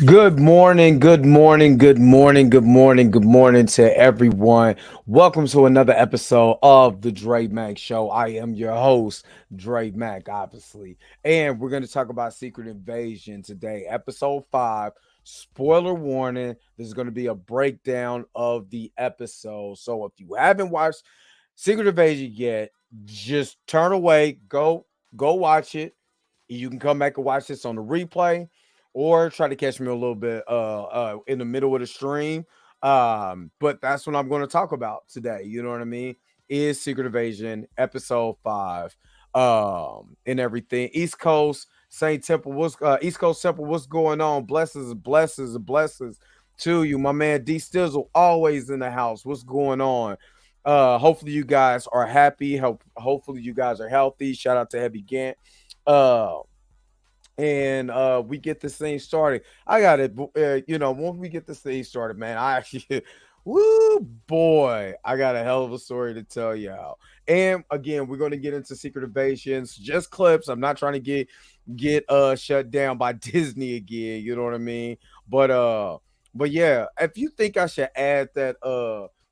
Good morning, good morning, good morning, good morning, good morning to everyone. Welcome to another episode of the Dre Mac Show. I am your host, Dre Mac, obviously. And we're going to talk about Secret Invasion today, episode 5. Spoiler warning, this is going to be a breakdown of the episode. So if you haven't watched Secret Invasion yet, just turn away, go watch it. You can come back and watch this on the replay or try to catch me a little bit in the middle of the stream. But that's what I'm going to talk about today. You know what I mean? Is Secret Invasion episode 5 and everything. East Coast Saint Temple, what's East Coast Temple, what's going on? Blessings, blessings, blessings to you. My man D Stizzle always in the house. What's going on? Hopefully you guys are happy. Hopefully you guys are healthy. Shout out to Heavy Gant. Uh and we get this thing started. I got it. Once we get this thing started, man, I actually, woo, boy, I got a hell of a story to tell y'all. And again, we're going to get into Secret Invasions, just clips. I'm not trying to get shut down by Disney again. You know what I mean? But yeah, if you think I should add that,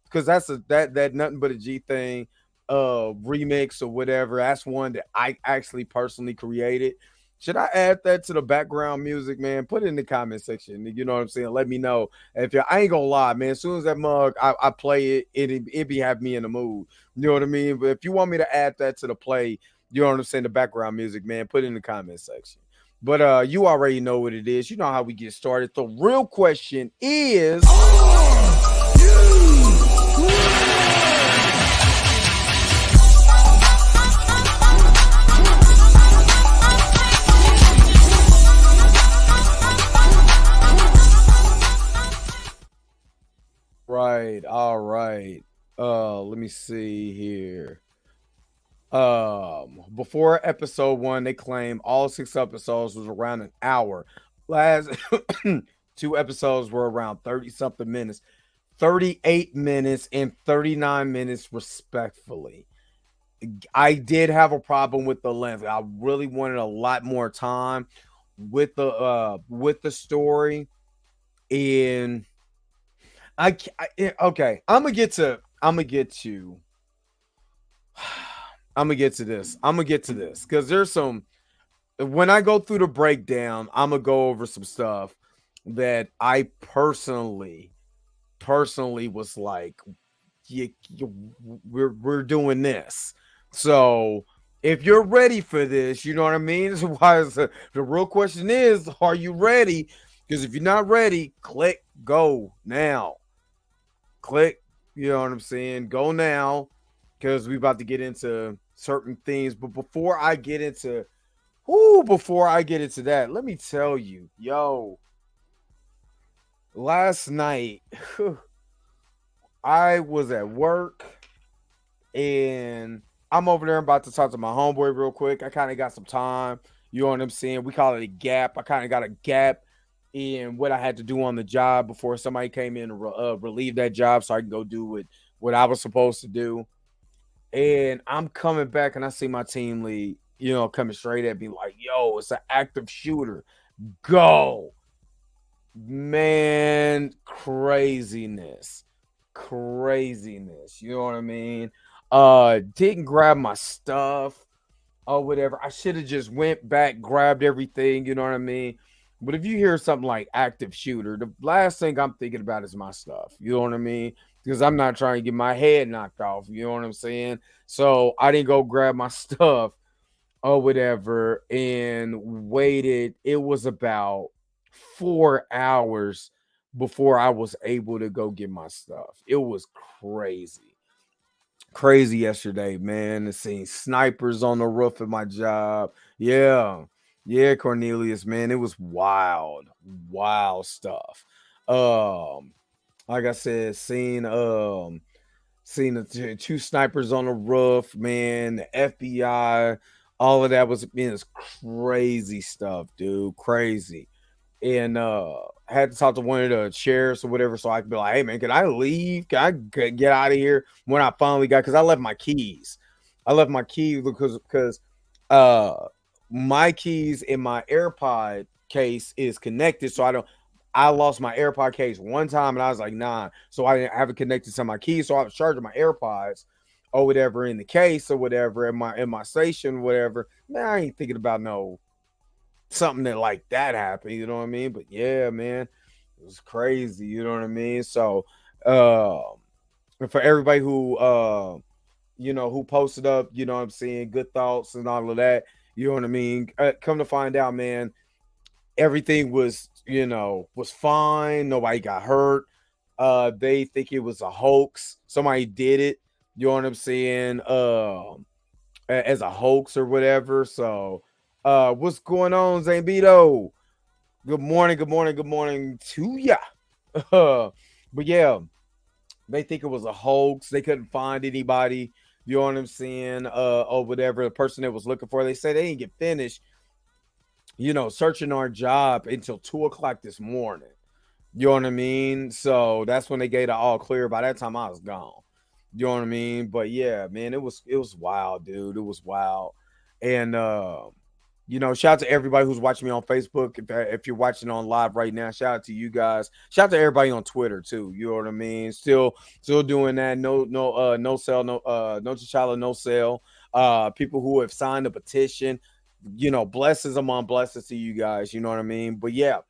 because that nothing but a G thing, remix or whatever. That's one that I actually personally created. Should I add that to the background music, man? Put it in the comment section. You know what I'm saying? Let me know. If I ain't gonna lie, man, as soon as that mug I play it be have me in the mood. You know what I mean? But if you want me to add that to the play, you know what I'm saying, the background music, man, put it in the comment section. But you already know what it is. You know how we get started. The real question is, right, all right. Let me see here. Before episode 1, they claim all 6 episodes was around an hour. Last 2 episodes were around 30 something minutes. 38 minutes and 39 minutes respectfully. I did have a problem with the length. I really wanted a lot more time with the story. And okay, I'm gonna get to this. I'm gonna get to this because there's some. When I go through the breakdown, I'm gonna go over some stuff that I personally was like, we're doing this. So if you're ready for this, you know what I mean. This is why the real question is, are you ready? Because if you're not ready, click go now. Click, you know what I'm saying? Go now, because we about to get into certain things. But before I get into that, let me tell you, yo, last night I was at work and I'm over there about to talk to my homeboy real quick. I kind of got some time. You know what I'm saying? We call it a gap. I kind of got a gap in what I had to do on the job before somebody came in and relieve that job so I can go do what I was supposed to do. And I'm coming back and I see my team lead, coming straight at me like, yo, it's an active shooter. Go. Man, craziness. Craziness. You know what I mean? Didn't grab my stuff or whatever. I should have just went back, grabbed everything, you know what I mean? But if you hear something like active shooter, the last thing I'm thinking about is my stuff. You know what I mean? Because I'm not trying to get my head knocked off. You know what I'm saying? So I didn't go grab my stuff or whatever and waited. It was about 4 hours before I was able to go get my stuff. It was crazy. Crazy yesterday, man. To see snipers on the roof of my job. Yeah. Yeah, Cornelius, man. It was wild. Wild stuff. Um, like I said, seeing the two snipers on the roof, man, the FBI, all of that was, man, it's crazy stuff, dude. Crazy. And had to talk to one of the chairs or whatever, so I could be like, hey man, can I leave? Can I get out of here? When I finally got, because I left my keys. I left my keys because uh my keys in my AirPod case is connected, so I don't. I lost my AirPod case one time and I was like, nah. So I didn't have it connected to my keys. So I was charging my AirPods or whatever in the case or whatever in my station, whatever. Man, I ain't thinking about no something that like that happened, you know what I mean? But yeah, man, it was crazy, you know what I mean? So uh for everybody who who posted up, you know what I'm saying, good thoughts and all of that, you know what I mean? Come to find out, man, everything was, was fine. Nobody got hurt. They think it was a hoax. Somebody did it. You know what I'm saying? As a hoax or whatever. So, what's going on, Zambito? Good morning. Good morning. Good morning to ya. But yeah, they think it was a hoax. They couldn't find anybody. You know what I'm saying? Or whatever. The person that was looking for, they said they didn't get finished, searching our job until 2 o'clock this morning. You know what I mean? So that's when they gave the all clear. By that time, I was gone. You know what I mean? But yeah, man, it was wild, dude. It was wild. And shout out to everybody who's watching me on Facebook. If you're watching on live right now, shout out to you guys. Shout out to everybody on Twitter too. You know what I mean? Still doing that. No sell, no T'Challa, no sell. People who have signed a petition, blessings among blessings to you guys. You know what I mean? But yeah,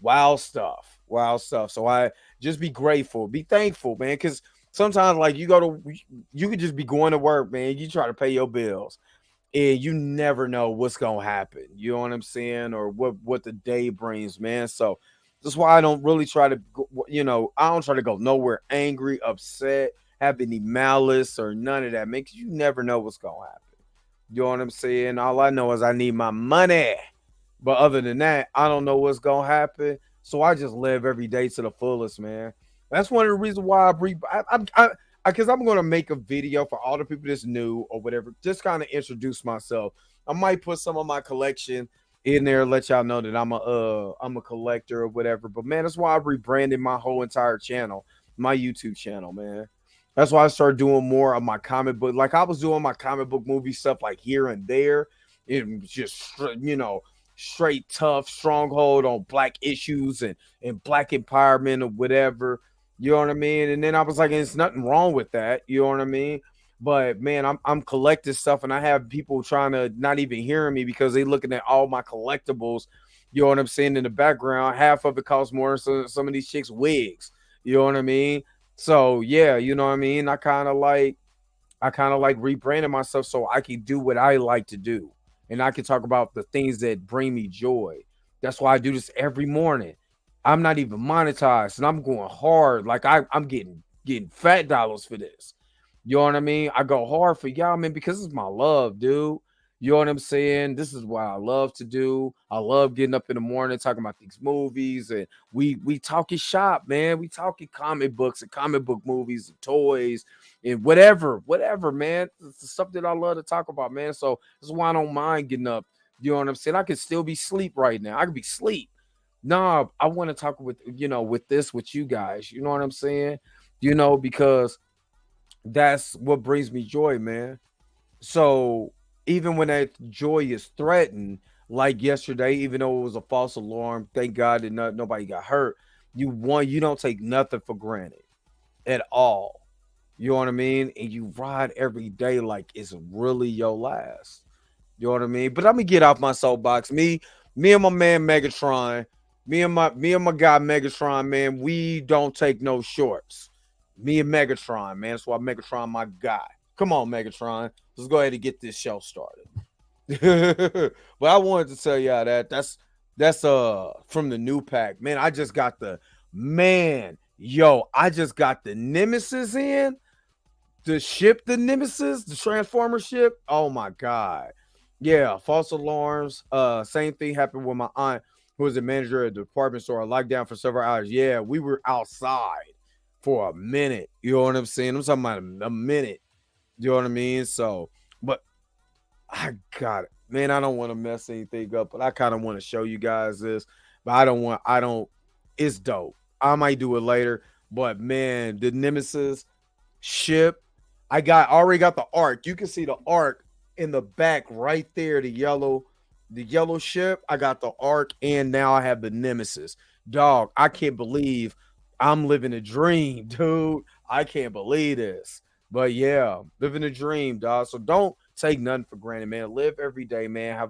wild stuff. Wild stuff. So I just be grateful, be thankful, man. Because sometimes, like, you could just be going to work, man. You try to pay your bills, and you never know what's gonna happen. You know what I'm saying, or what the day brings, man. So that's why I don't really try to, I don't try to go nowhere angry, upset, have any malice or none of that, man. Because you never know what's gonna happen. You know what I'm saying? All I know is I need my money. But other than that, I don't know what's gonna happen. So I just live every day to the fullest, man. That's one of the reasons why because I'm gonna make a video for all the people that's new or whatever, just kind of introduce myself. I might put some of my collection in there, let y'all know that I'm a collector or whatever. But man, that's why I rebranded my whole entire channel, my YouTube channel, man. That's why I started doing more of my comic book. Like I was doing my comic book movie stuff like here and there. It was just straight tough stronghold on black issues and black empowerment or whatever. You know what I mean? And then I was like, there's nothing wrong with that. You know what I mean? But man, I'm collecting stuff, and I have people trying to not even hearing me because they looking at all my collectibles. You know what I'm saying? In the background, half of it costs more than some of these chicks' wigs. You know what I mean? So yeah, you know what I mean? I kind of like rebranding myself so I can do what I like to do. And I can talk about the things that bring me joy. That's why I do this every morning. I'm not even monetized and I'm going hard. Like I'm getting fat dollars for this. You know what I mean? I go hard for y'all, man, because it's my love, dude. You know what I'm saying? This is what I love to do. I love getting up in the morning talking about these movies, and we talking shop, man. We talking comic books and comic book movies and toys and whatever, man. It's the stuff that I love to talk about, man. So this is why I don't mind getting up. You know what I'm saying? I could still be asleep right now. I could be asleep. No, I want to talk with you guys. You know what I'm saying? Because that's what brings me joy, man. So even when that joy is threatened, like yesterday, even though it was a false alarm, thank God that nobody got hurt. You don't take nothing for granted at all. You know what I mean? And you ride every day like it's really your last. You know what I mean? But let me get off my soapbox. Me and my man Megatron, me and my guy Megatron, man, we don't take no shorts. Me and Megatron, man. That's why Megatron my guy. Come on, Megatron. Let's go ahead and get this show started. But I wanted to tell y'all that's from the new pack. Man, I just got the Nemesis in. The Nemesis, the Transformer ship. Oh my god. Yeah, false alarms. Same thing happened with my aunt, who was the manager at the department store. Locked down for several hours. Yeah, we were outside for a minute. You know what I'm saying? I'm talking about a minute. You know what I mean? So, but I got it. Man, I don't want to mess anything up, but I kind of want to show you guys this. But it's dope. I might do it later. But man, the Nemesis ship, already got the arc. You can see the arc in the back right there, the yellow ship. I got the arc, and now I have the Nemesis. dog, I can't believe I'm living a dream, dude. I can't believe this. But yeah, living a dream, dog. So don't take nothing for granted, man. Live every day, man.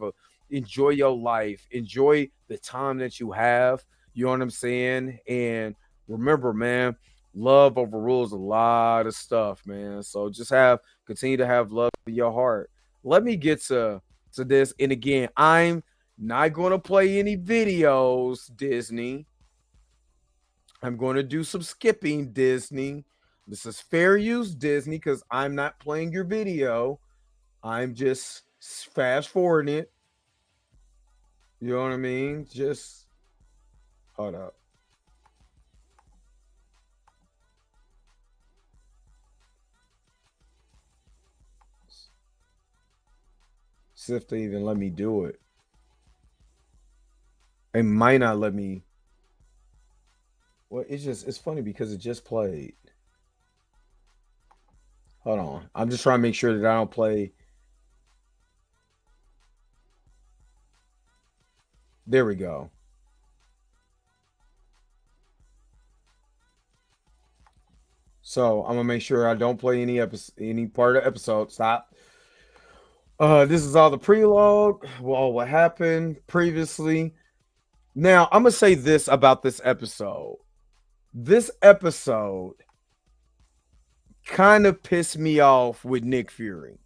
Enjoy your life. Enjoy the time that you have. You know what I'm saying? And remember, man, love overrules a lot of stuff, man. So just continue to have love in your heart. Let me get to this. And again, I'm not going to play any videos, Disney. I'm going to do some skipping, Disney. This is fair use, Disney, because I'm not playing your video. I'm just fast forwarding it. You know what I mean? Just hold up. See if they even let me do it. They might not let me. Well, it's funny because it just played. Hold on. I'm just trying to make sure that I don't play. There we go. So I'm gonna make sure I don't play any part of the episode. Stop. This is all the prelogue. Well, what happened previously. Now I'm gonna say this about this episode. This episode kind of pissed me off with Nick Fury.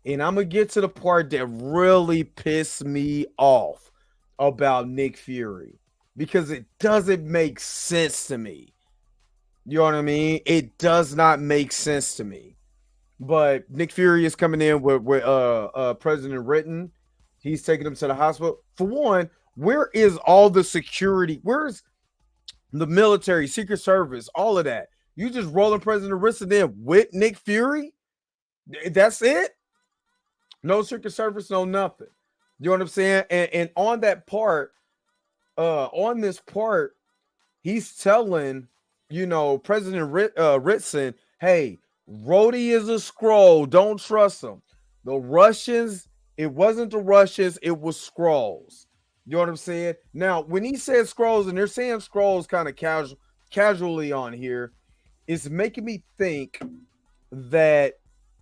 And I'm going to get to the part that really pissed me off about Nick Fury because it doesn't make sense to me. You know what I mean? It does not make sense to me. But Nick Fury is coming in with President Ritten. He's taking him to the hospital. For one, where is all the security? Where's the military, Secret Service, all of that? You just rolling President Ritten in with Nick Fury? That's it? No Secret Service, no nothing. You know what I'm saying? And on that part, on this part, he's telling, President Ritson, hey, Rhodey is a Skrull. Don't trust him. The Russians, it wasn't the Russians, it was Skrulls. You know what I'm saying? Now, when he said Skrulls, and they're saying Skrulls kind of casually on here, it's making me think that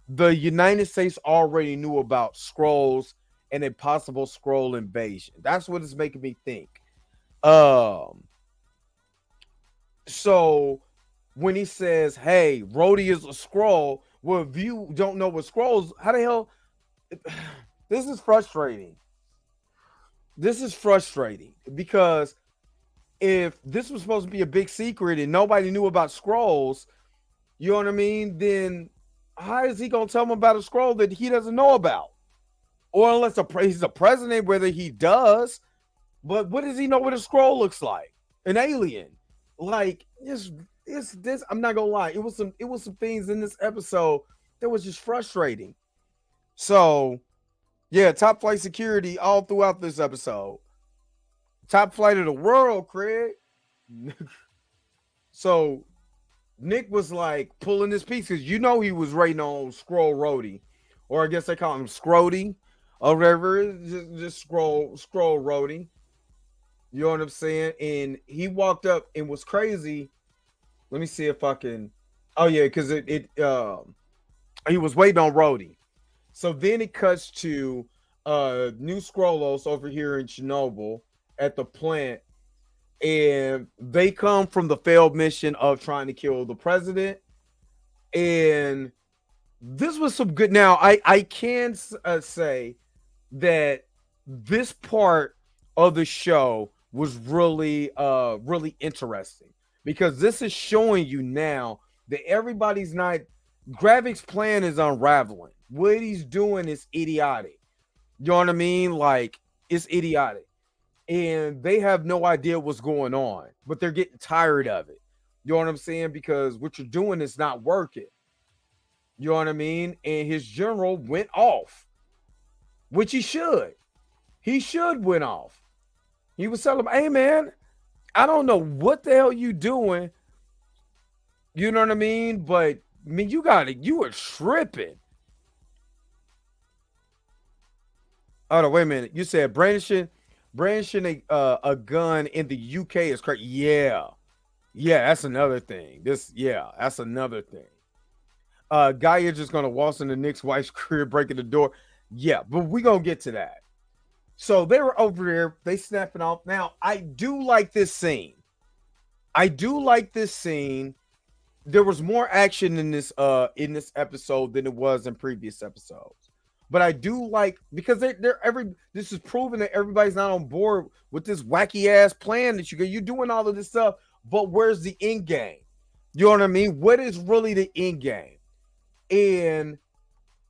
the United States already knew about Skrulls and a possible Skrull invasion. That's what it's making me think. So when he says, hey, Rhodey is a Skrull, well, if you don't know what Skrulls, how the hell? This is frustrating. This is frustrating because if this was supposed to be a big secret and nobody knew about Skrulls, you know what I mean? Then how is he going to tell them about a Skrull that he doesn't know about? Or unless he's a president, whether he does. But what does he know what a Skrull looks like? An alien. Like, it's this. I'm not gonna lie. It was some things in this episode that was just frustrating. So, yeah, top flight security all throughout this episode. Top flight of the world, Craig. So Nick was like pulling his piece because he was rating on Skrull Rhodey, or I guess they call him Scrody or whatever. Just Skrull Rhodey. You know what I'm saying? And he walked up and was crazy. Let me see if I can. Oh yeah, because he was waiting on Rhodey. So then it cuts to New Skrullos over here in Chernobyl at the plant, and they come from the failed mission of trying to kill the president. And this was some good. Now I can say that this part of the show was really interesting because this is showing you now that everybody's not. Gravik's plan is unraveling. What he's doing is idiotic. You know what I mean? Like, it's idiotic. And they have no idea what's going on, but they're getting tired of it. You know what I'm saying? Because what you're doing is not working. You know what I mean? And his general went off, which he should. He should went off. He was telling him, hey, man, I don't know what the hell you doing. You know what I mean? But, I mean, you were tripping. Oh, no, wait a minute. You said brandishing brandishing a gun in the UK is crazy. Yeah, yeah, that's another thing. That's another thing. Gaia just gonna waltz in the Nick's wife's crib, breaking the door. Yeah, but we gonna get to that. So they were over there, they snapping off. Now, I do like this scene. I do like this scene. There was more action in this episode than it was in previous episodes. But I do like, because this is proving that everybody's not on board with this wacky ass plan that you're doing all of this stuff, but where's the end game? You know what I mean? What is really the end game? And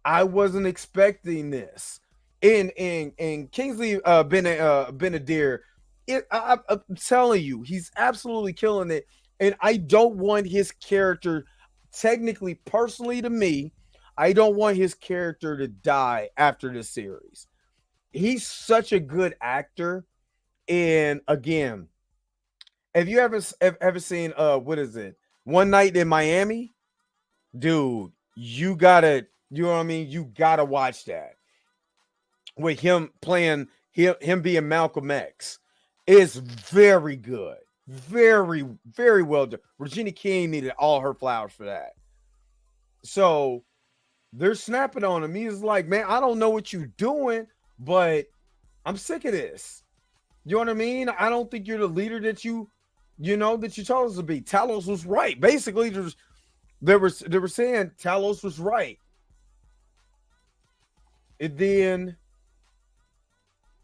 I wasn't expecting this. And Kingsley Benadir, I'm telling you, he's absolutely killing it. And I don't want his character, technically, personally to me, I don't want his character to die after this series. He's such a good actor. And again, have you ever seen what is it? One Night in Miami? Dude, you gotta, you know what I mean? You gotta watch that. With him playing him being Malcolm X. It's very good. Very, very well done. Regina King needed all her flowers for that. So they're snapping on him. He's like, man, I don't know what you're doing, but I'm sick of this. You know what I mean? I don't think you're the leader that you told us to be. Talos was right. Basically, they were saying Talos was right. And then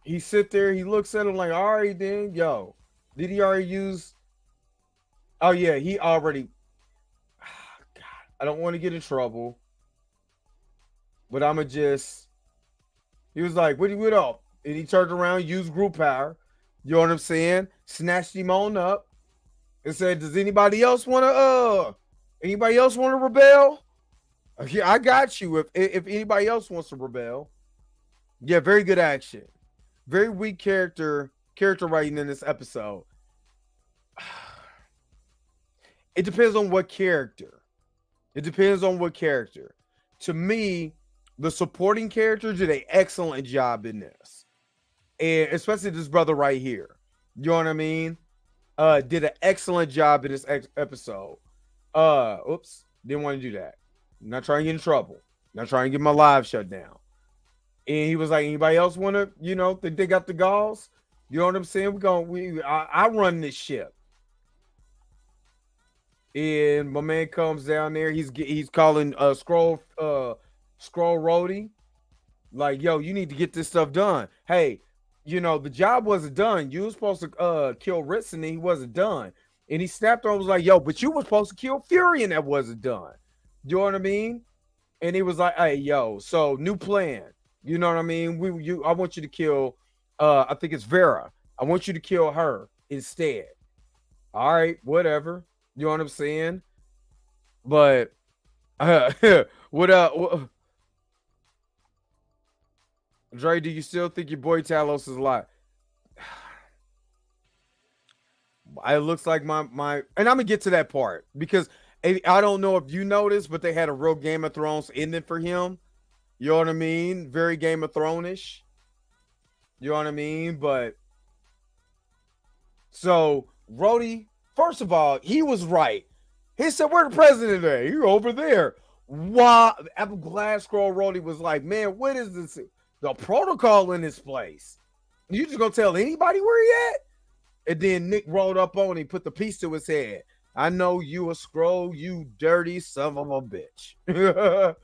he sit there, he looks at him like, all right, then, yo, did he already use? Oh yeah, he already. God, I don't want to get in trouble, but I'ma just. He was like, what up? And he turned around, used group power. You know what I'm saying? Snatched him on up and said, does anybody else want to rebel? Yeah, I got you. If anybody else wants to rebel. Yeah, very good action. Very weak character writing in this episode. It depends on what character. To me, the supporting characters did an excellent job in this. And especially this brother right here. You know what I mean? Did an excellent job in this episode. Oops. Didn't want to do that. I'm not trying to get in trouble. Not trying to get my live shut down. And he was like, anybody else want to, think they got the galls? You know what I'm saying? I run this ship. And my man comes down there. He's calling Scroll Rhodey. Like, yo, you need to get this stuff done. Hey, the job wasn't done. You were supposed to kill Ritz and he wasn't done. And he snapped on, was like, yo, but you were supposed to kill Fury and that wasn't done. You know what I mean? And he was like, hey, yo, so new plan. You know what I mean? I want you to kill, I think it's Vera. I want you to kill her instead. All right, whatever. You know what I'm saying? But what up? Dre, do you still think your boy Talos is alive? It looks like my and I'm gonna get to that part because I don't know if you noticed, but they had a real Game of Thrones ending for him. You know what I mean? Very Game of Thrones-ish. You know what I mean? But so Rhodey, first of all, he was right. He said, where the president at? You're over there. Wow. I'm glad Scroll Rhodey was like, man, what is this? The protocol in this place. You just gonna tell anybody where he at? And then Nick rolled up on him, put the piece to his head. I know you a scroll, you dirty son of a bitch.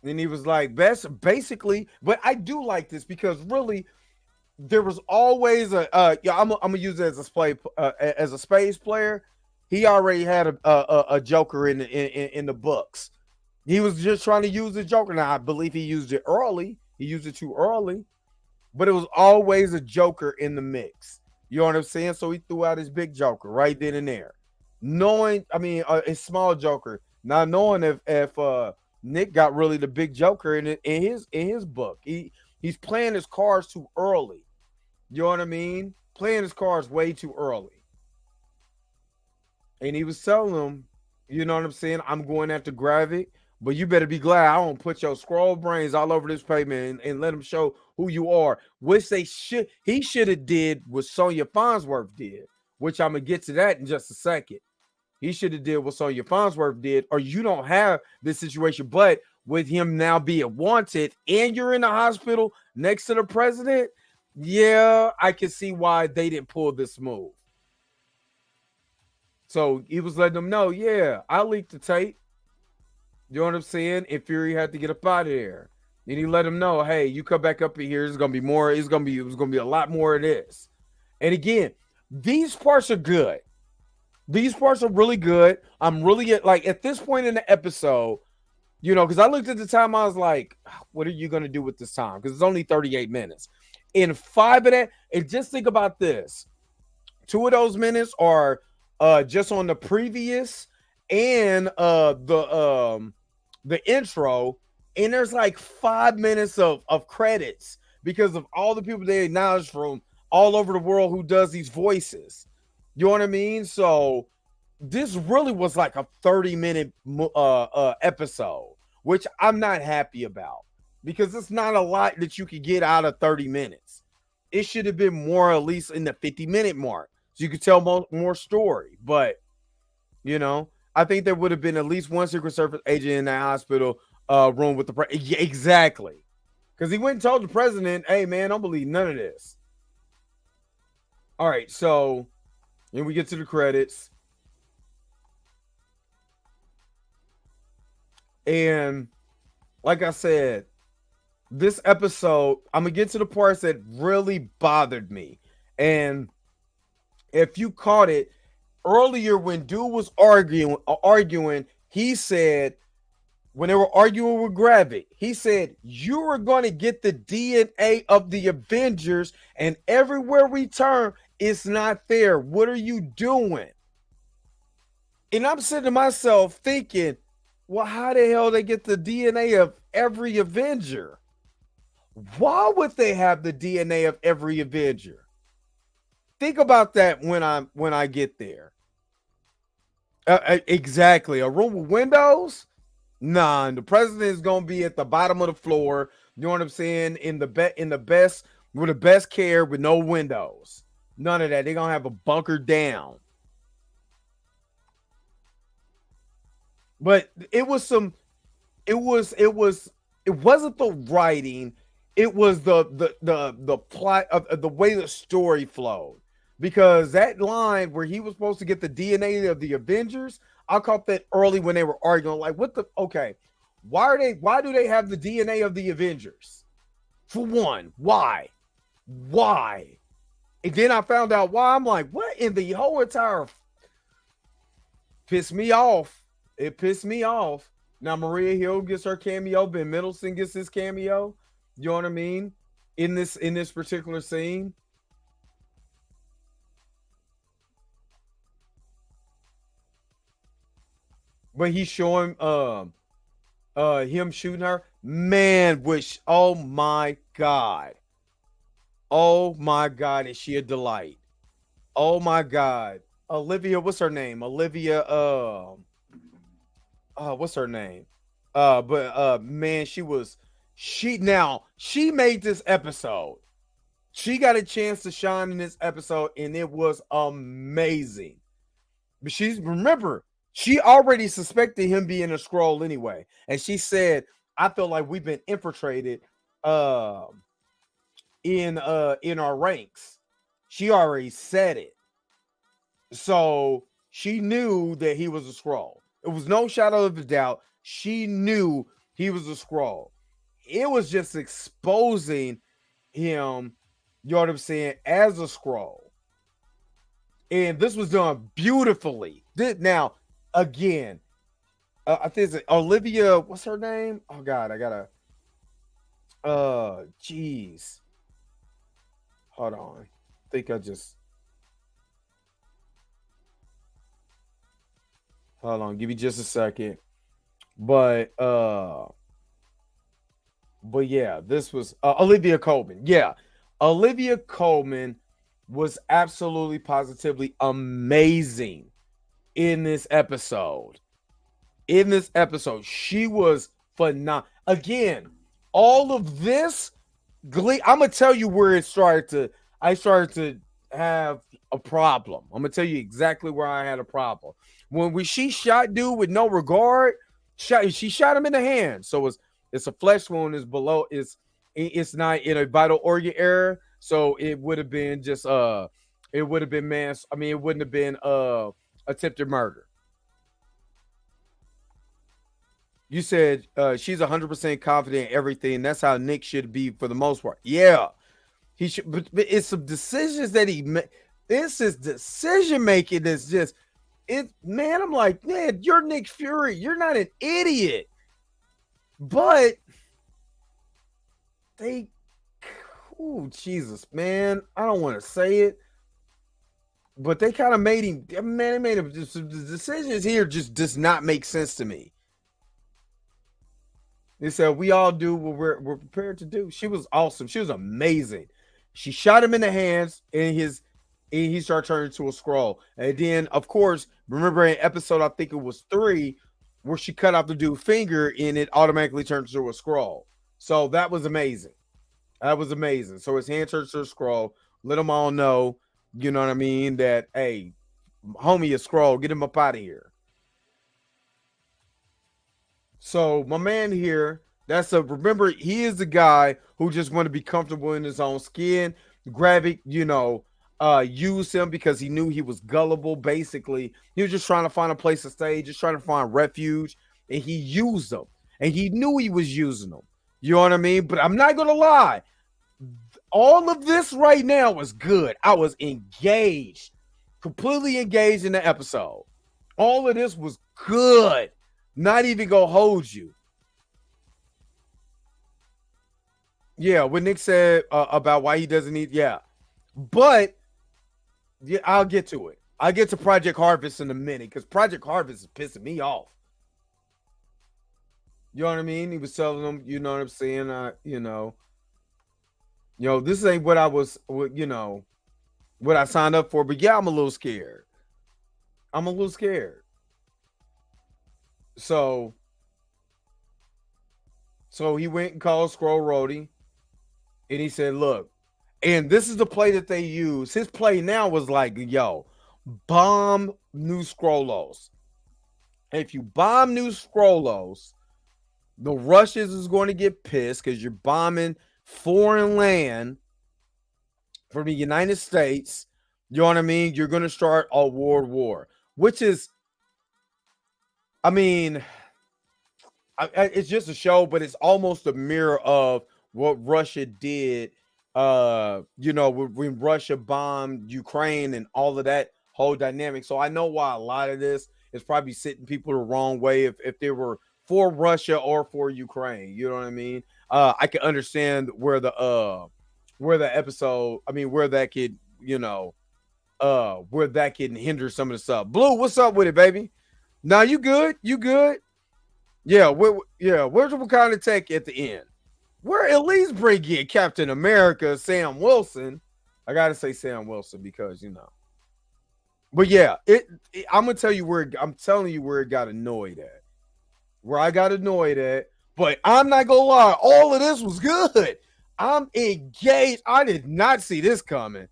And he was like, basically, but I do like this because really, there was always I'm gonna use it as a space player. He already had a Joker in the books. He was just trying to use the Joker. Now I believe he used it early. He used it too early, but it was always a Joker in the mix. You know what I'm saying? So he threw out his big Joker right then and there, knowing, his small Joker, not knowing if Nick got really the big Joker in his book. He's playing his cards too early. You know what I mean? Playing his cards way too early. And he was telling them, you know what I'm saying? I'm going after Gravik. But you better be glad I don't put your scroll brains all over this pavement and let them show who you are. Which he should have did what Sonya Farnsworth did, which I'm gonna get to that in just a second. He should have did what Sonya Farnsworth did, or you don't have this situation. But with him now being wanted and you're in the hospital next to the president, yeah, I can see why they didn't pull this move. So he was letting them know, yeah, I leaked the tape. You know what I'm saying? And Fury had to get up out of there. And he let him know, hey, you come back up in here. It's gonna be more. It was gonna be a lot more of this. And again, these parts are good. These parts are really good. I'm really at this point in the episode, because I looked at the time, I was like, what are you gonna do with this time? Because it's only 38 minutes. In 5 of that, and just think about this: 2 of those minutes are just on the previous and the intro, and there's like 5 minutes of credits because of all the people they acknowledged from all over the world who does these voices. You know what I mean? So this really was like a 30-minute episode, which I'm not happy about because it's not a lot that you could get out of 30 minutes. It should have been more, at least in the 50-minute mark, so you could tell more story. But I think there would have been at least one Secret Service agent in that hospital room with the president. Yeah, exactly. Because he went and told the president, hey, man, don't believe none of this. All right, so then we get to the credits. And like I said, this episode, I'm going to get to the parts that really bothered me. And if you caught it, earlier when dude was arguing, he said, when they were arguing with Gravik, he said, you are going to get the DNA of the Avengers, and everywhere we turn, it's not there. What are you doing? And I'm sitting to myself thinking, well, how the hell they get the DNA of every Avenger? Why would they have the DNA of every Avenger? Think about that when I get there. Exactly. A room with windows? Nah, the president is gonna be at the bottom of the floor. You know what I'm saying? In the best with the best care with no windows. None of that. They're gonna have a bunker down. But it wasn't the writing, it was the plot of the way the story flowed. Because that line where he was supposed to get the DNA of the Avengers, I caught that early when they were arguing. Like, why do they have the DNA of the Avengers? For one, why? And then I found out why. I'm like, what in the whole entire pissed me off. It pissed me off. Now Maria Hill gets her cameo, Ben Mendelsohn gets his cameo. You know what I mean? In this particular scene. But he's showing him shooting her. Man, oh my God. Oh my God, is she a delight? Oh my God. Olivia, what's her name? Olivia, what's her name? Man, she made this episode. She got a chance to shine in this episode, and it was amazing. But she already suspected him being a Skrull anyway. And she said, I feel like we've been infiltrated in our ranks. She already said it. So she knew that he was a Skrull. It was no shadow of a doubt. She knew he was a Skrull. It was just exposing him, you know what I'm saying, as a Skrull. And this was done beautifully. Now, again, I think it's Olivia, what's her name? Oh God, I gotta geez. Hold on. I think I just hold on, give me just a second. But yeah, this was Olivia Colman. Yeah. Olivia Colman was absolutely positively amazing in this episode. in this episode. She was phenomenal. Again, all of this glee. I'm gonna tell you where it started to. I started to have a problem. I'm gonna tell you exactly where I had a problem. When she shot dude with no regard, she shot him in the hand. So it's a flesh wound. Is below. It's not in a vital organ area. So it would have been just it would have been mass. I mean, it wouldn't have been attempted murder. You said she's 100% confident in everything. That's how Nick should be for the most part. Yeah, he should, but it's some decisions that he made. This is decision making that's just it, man. I'm like, man, you're Nick Fury. You're not an idiot. But they, oh Jesus, man, I don't want to say it, but they kind of made him. Man, they made him. The decisions here just does not make sense to me. They said we all do what we're prepared to do. She was awesome. She was amazing. She shot him in the hands, and he started turning into a scroll. And then, of course, remember in episode, I think it was 3, where she cut off the dude's finger, and it automatically turned into a scroll. So that was amazing. That was amazing. So his hand turns to a scroll. Let them all know, you know what I mean, that, hey, homie, a scroll. Get him up out of here. So my man here, remember, he is the guy who just want to be comfortable in his own skin. Gravik, used him because he knew he was gullible. Basically, he was just trying to find a place to stay, just trying to find refuge, and he used them. And he knew he was using them. You know what I mean? But I'm not gonna lie, all of this right now was good. I was engaged, completely engaged in the episode. All of this was good. Not even gonna hold you. Yeah, what Nick said about why he doesn't need, yeah. But yeah, I'll get to it. I'll get to Project Harvest in a minute, because Project Harvest is pissing me off. You know what I mean? He was telling them, you know what I'm saying? This ain't what I was, what I signed up for. But yeah, I'm a little scared. So he went and called Scroll Rhodey, and he said, look, and this is the play that they use. His play now was like, yo, bomb New Scrollos. If you bomb New Scrollos, the Russians is going to get pissed because you're bombing foreign land from the United States. You know what I mean? You're going to start a world war, which is, I mean, it's just a show, but it's almost a mirror of what Russia did, when Russia bombed Ukraine and all of that whole dynamic. So I know why a lot of this is probably sitting people the wrong way if they were for Russia or for Ukraine. You know what I mean? I can understand where the episode, I mean, where that could, where that can hinder some of the stuff. Blue, what's up with it, baby? Now you good? You good? Yeah, where's the Wakanda Tech at the end? We're at least bring in Captain America, Sam Wilson. I gotta say Sam Wilson because But yeah, I'm gonna tell you where I'm telling you where it got annoyed at. Where I got annoyed at, but I'm not gonna lie, all of this was good. I'm engaged. I did not see this coming.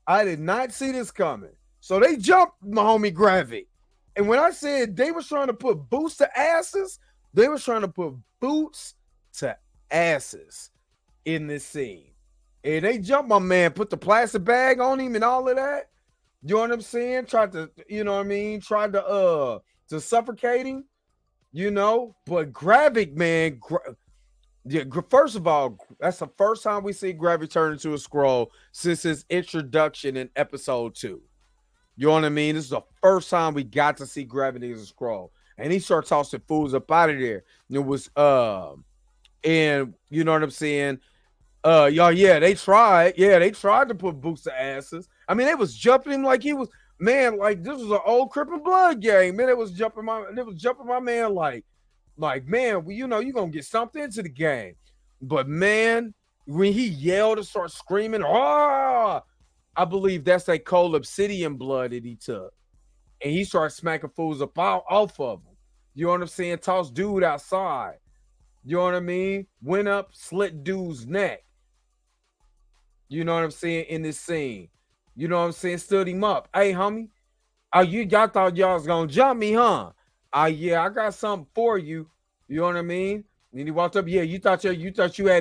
So they jumped my homie Gravik. And when I said they was trying to put boots to asses, they was trying to put boots to asses in this scene. And they jumped my man, put the plastic bag on him and all of that. You know what I'm saying? Tried to, tried to suffocate him, But Gravik, man, first of all, that's the first time we see Gravik turn into a scroll since his introduction in episode 2. You know what I mean? This is the first time we got to see Gravik as a scroll. And he started tossing fools up out of there. It was, and you know what I'm saying? They tried. Yeah, they tried to put boots to asses. I mean, they was jumping him like he was, man, like this was an old Crip and Blood game. Man, it was jumping my man like, man, well, you're going to get something into the game. But man, when he yelled and started screaming, I believe that's that cold obsidian blood that he took. And he started smacking fools up off of him. You know what I'm saying? Toss dude outside. You know what I mean? Went up, slit dude's neck. You know what I'm saying? In this scene. You know what I'm saying? Stood him up. Hey, homie. Oh, y'all thought y'all was gonna jump me, huh? Yeah, I got something for you. You know what I mean? And he walked up. Yeah, you had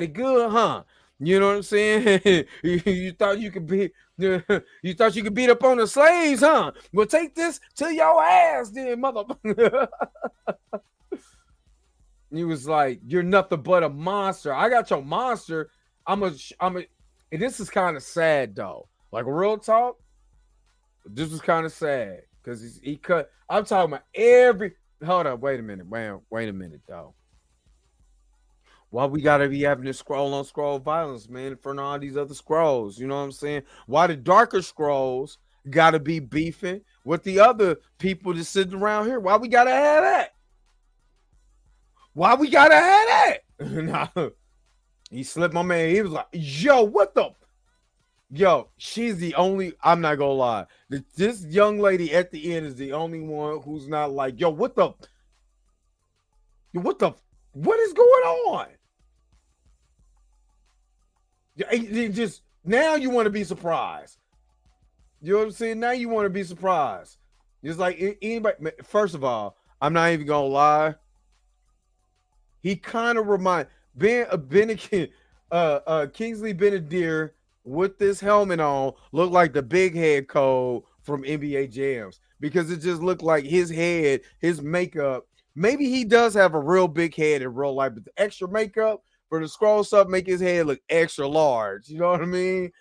it good, huh? You know what I'm saying? you thought you could be you thought you could beat up on the slaves, huh? Well, take this to your ass, then, motherfucker. He was like, "You're nothing but a monster. I got your monster. I'm a." And this is kind of sad though. Like real talk, this was kind of sad because he cut. I'm talking about every. Hold up, wait a minute, man. Wait a minute though. Why we gotta be having this scroll on scroll violence, man, in front of all these other scrolls? You know what I'm saying? Why the darker scrolls gotta be beefing with the other people just sitting around here? Why we gotta have that? Why we gotta have that? Nah, he slipped my man. He was like, "Yo, what the?" Yo, she's the only. I'm not gonna lie. This young lady at the end is the only one who's not like, "Yo, what the? What the? What is going on?" Just now you want to be surprised. You know what I'm saying? Now you want to be surprised. Just like anybody. First of all, I'm not even gonna lie. He kind of remind Kingsley Benedict with this helmet on looked like the big head code from NBA Jams because it just looked like his head, his makeup. Maybe he does have a real big head in real life, but the extra makeup for the scroll stuff make his head look extra large. You know what I mean?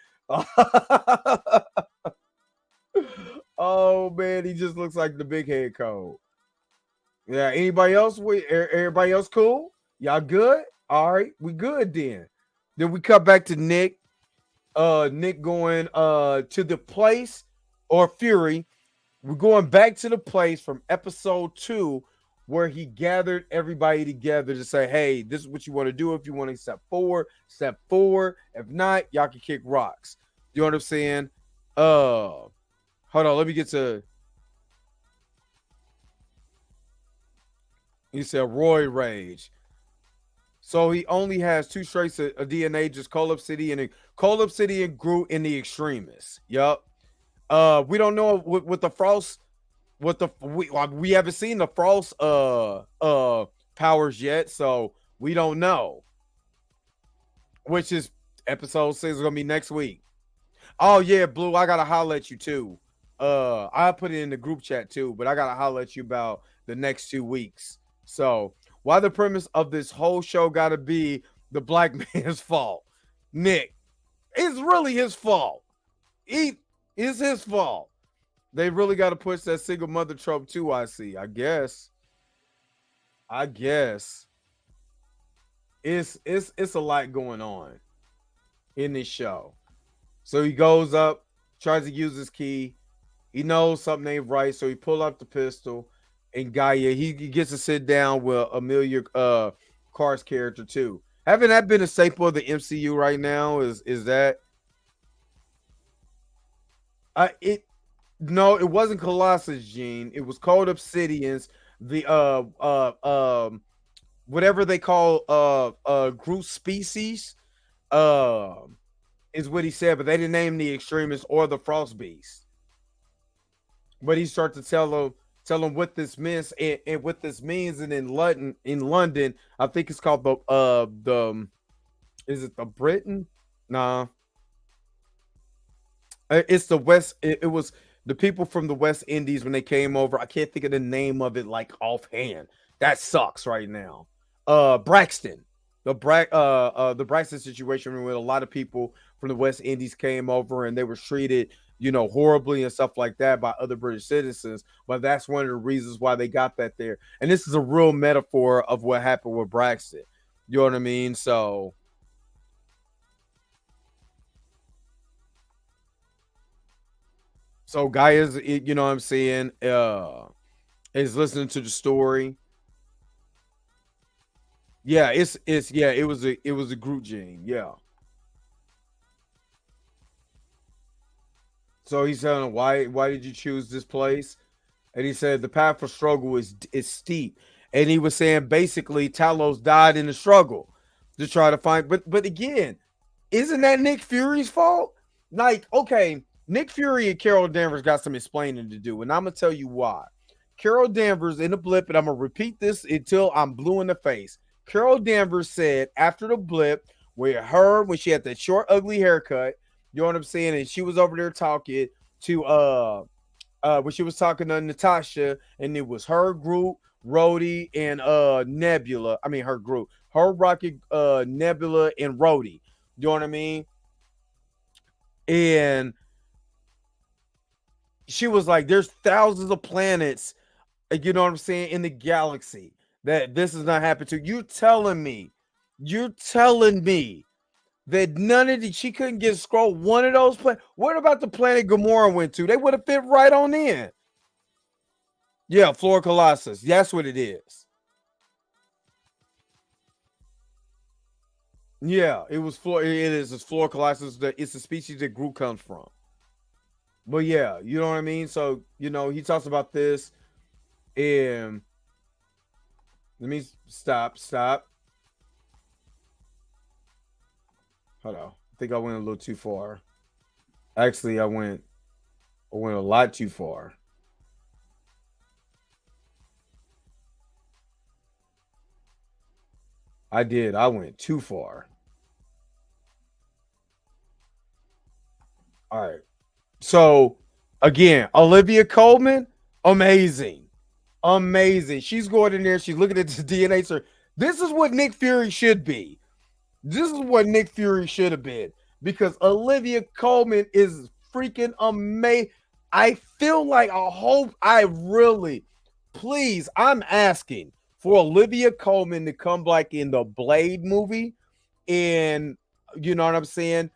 Oh man, he just looks like the big head code. Yeah. Anybody else? Everybody else cool? Y'all good? All right, we good then. Then we cut back to Nick. Nick going to the place or Fury. We're going back to the place from episode 2 where he gathered everybody together to say, hey, this is what you want to do. If you want to step forward, step forward. If not, y'all can kick rocks. You know what I'm saying? Hold on, let me get to. He said Roy Rage. So he only has 2 traits of DNA, just Coal Obsidian and Groot in the Extremis. Yup. We don't know with the Frost, we haven't seen the Frost powers yet, so we don't know. Which is episode 6 is gonna be next week. Oh yeah, Blue, I gotta holler at you too. I put it in the group chat too, but I gotta holler at you about the next 2 weeks. So why the premise of this whole show gotta be the black man's fault? Nick, it's really his fault. It's his fault. They really got to push that single mother trope too. I see. I guess it's a lot going on in this show. So he goes up, tries to use his key. He knows something ain't right, so he pull up the pistol. And Gaia, he gets to sit down with Amelia Carr's character too. Haven't that been a staple of the MCU right now? Is that? No, it wasn't Colossus Gene. It was called Obsidians. The whatever they call group species is what he said, but they didn't name the Extremis or the Frost Beast. But he started to tell them what this means and what this means. And in London, I think it's called the is it the Britain? Nah, it's the West. It was the people from the West Indies when they came over. I can't think of the name of it like offhand. That sucks right now. Braxton. The Braxton situation where a lot of people from the West Indies came over and they were treated, horribly and stuff like that by other British citizens. But that's one of the reasons why they got that there. And this is a real metaphor of what happened with Braxton. You know what I mean? So Guy is, you know what I'm saying, is listening to the story. Yeah, it was a Groot gene. Yeah. So he's telling him, why did you choose this place? And he said the path for struggle is steep. and he was saying basically Talos died in the struggle to try to find. But again, isn't that Nick Fury's fault? Like, okay, Nick Fury and Carol Danvers got some explaining to do, and I'm gonna tell you why. Carol Danvers in the blip, and I'm gonna repeat this until I'm blue in the face. Carol Danvers said after the blip, with her when she had that short, ugly haircut, you know what I'm saying, and she was over there talking to when she was talking to Natasha, and it was her group, Rhodey, and Nebula. I mean her group, her Rocket, Nebula, and Rhodey. You know what I mean? And she was like, there's thousands of planets, you know what I'm saying, in the galaxy that this is not happening to. You're telling me that none of the, she couldn't get scroll one of those planets. What about the planet Gamora went to? They would have fit right on in. Yeah, Flora Colossus. That's what it is. Yeah, it was Flora. It is. It's Flora Colossus. It's the species that Groot comes from. But yeah, you know what I mean? So, you know, he talks about this, and let me stop. Hold on. I think I went a little too far. Actually, I went a lot too far. I did. I went too far. All right. So again, Olivia Colman, amazing. Amazing. She's going in there. She's looking at the DNA. So this is what Nick Fury should be. This is what Nick Fury should have been, because Olivia Colman is freaking amazing. I feel like please, I'm asking for Olivia Colman to come back in the Blade movie, and you know what I'm saying?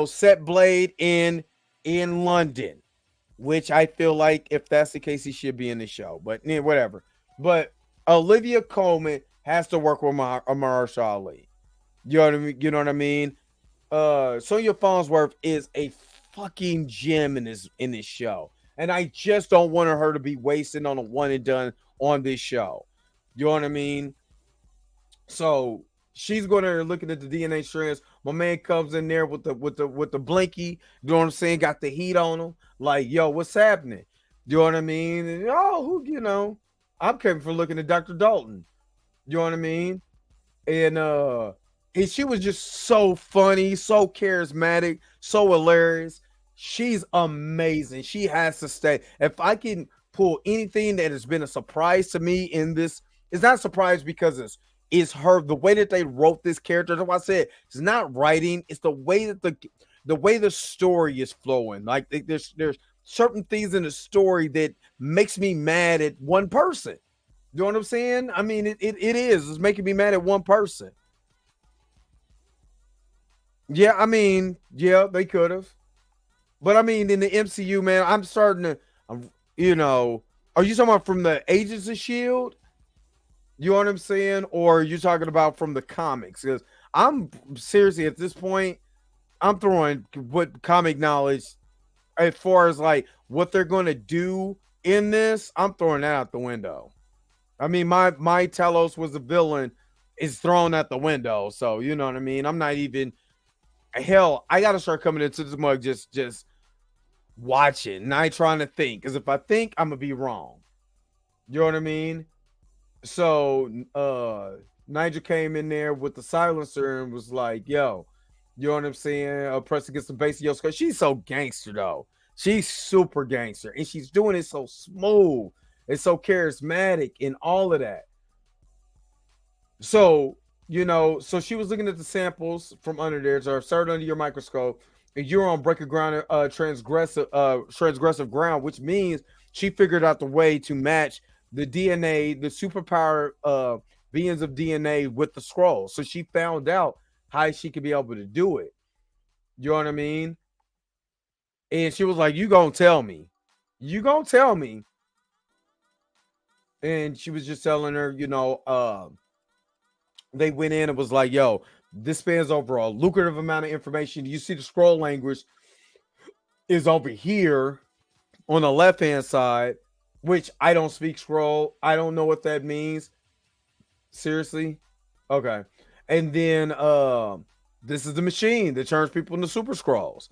Set Blade in London, which I feel like if that's the case, he should be in the show. But yeah, whatever. But Olivia Colman has to work with Mahershala Ali. You know what I mean? You know what I mean? Sonya Farnsworth is a fucking gem in this show, and I just don't want her to be wasted on a one and done on this show. You know what I mean? So she's going to looking at the DNA strands. My man comes in there with the blinky. You know what I'm saying? Got the heat on him. Like, yo, what's happening? You know what I mean? And, I'm coming for looking at Dr. Dalton. You know what I mean? And she was just so funny, so charismatic, so hilarious. She's amazing. She has to stay. If I can pull anything that has been a surprise to me in this, it's not a surprise because it's her, the way that they wrote this character. That's why I said it's not writing, it's the way that the way the story is flowing. Like there's certain things in the story that makes me mad at one person. You know what I'm saying? I mean, it is. It's making me mad at one person. Yeah, I mean, yeah, they could have. But I mean, in the MCU, man, I'm starting to, are you talking about from the Agents of S.H.I.E.L.D.? You know what I'm saying? Or are you talking about from the comics? Because I'm seriously, at this point, I'm throwing what comic knowledge as far as like what they're going to do in this. I'm throwing that out the window. I mean, my Talos was a villain is thrown out the window. So, you know what I mean? I'm not even, hell, I got to start coming into this mug just watching, not trying to think. Because if I think, I'm going to be wrong. You know what I mean? So, Nigel came in there with the silencer and was like, yo, you know what I'm saying? Press against the base of your skull. She's so gangster, though. She's super gangster. And she's doing it so smooth. It's so charismatic and all of that. So, so she was looking at the samples from under there. So started under your microscope, and you're on breaking ground, transgressive ground, which means she figured out the way to match the DNA, the superpower beings of DNA with the scroll. So she found out how she could be able to do it. You know what I mean? And she was like, you gonna tell me. You gonna tell me. And she was just telling her, they went in and was like, yo, this spans over a lucrative amount of information. You see the scroll language is over here on the left-hand side. which I don't speak scroll. I don't know what that means. Seriously? Okay. And then this is the machine that turns people into super scrolls.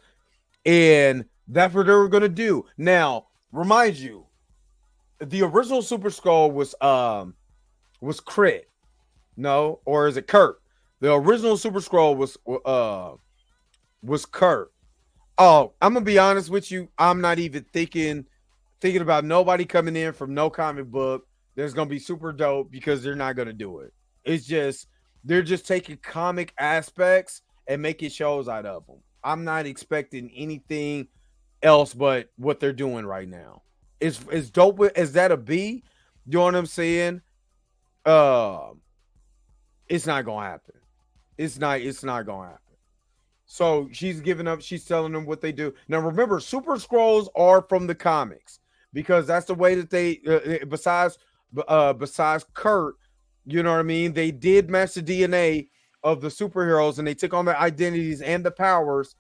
And that's what they were gonna do. Now, remind you, the original Super Scroll was Crit. No, or is it Kurt? The original Super Scroll was Kurt. Oh, I'm gonna be honest with you. I'm not even thinking about nobody coming in from no comic book that's gonna be super dope because they're not gonna do it. It's just they're just taking comic aspects and making shows out of them. I'm not expecting anything else but what they're doing right now. It's dope as that a be. You know what I'm saying? Uh, it's not gonna happen. It's not gonna happen. So she's giving up. She's telling them what they do. Now remember, Super Scrolls are from the comics because that's the way that they. Besides Kurt, you know what I mean. They did match the DNA of the superheroes, and they took on their identities and the powers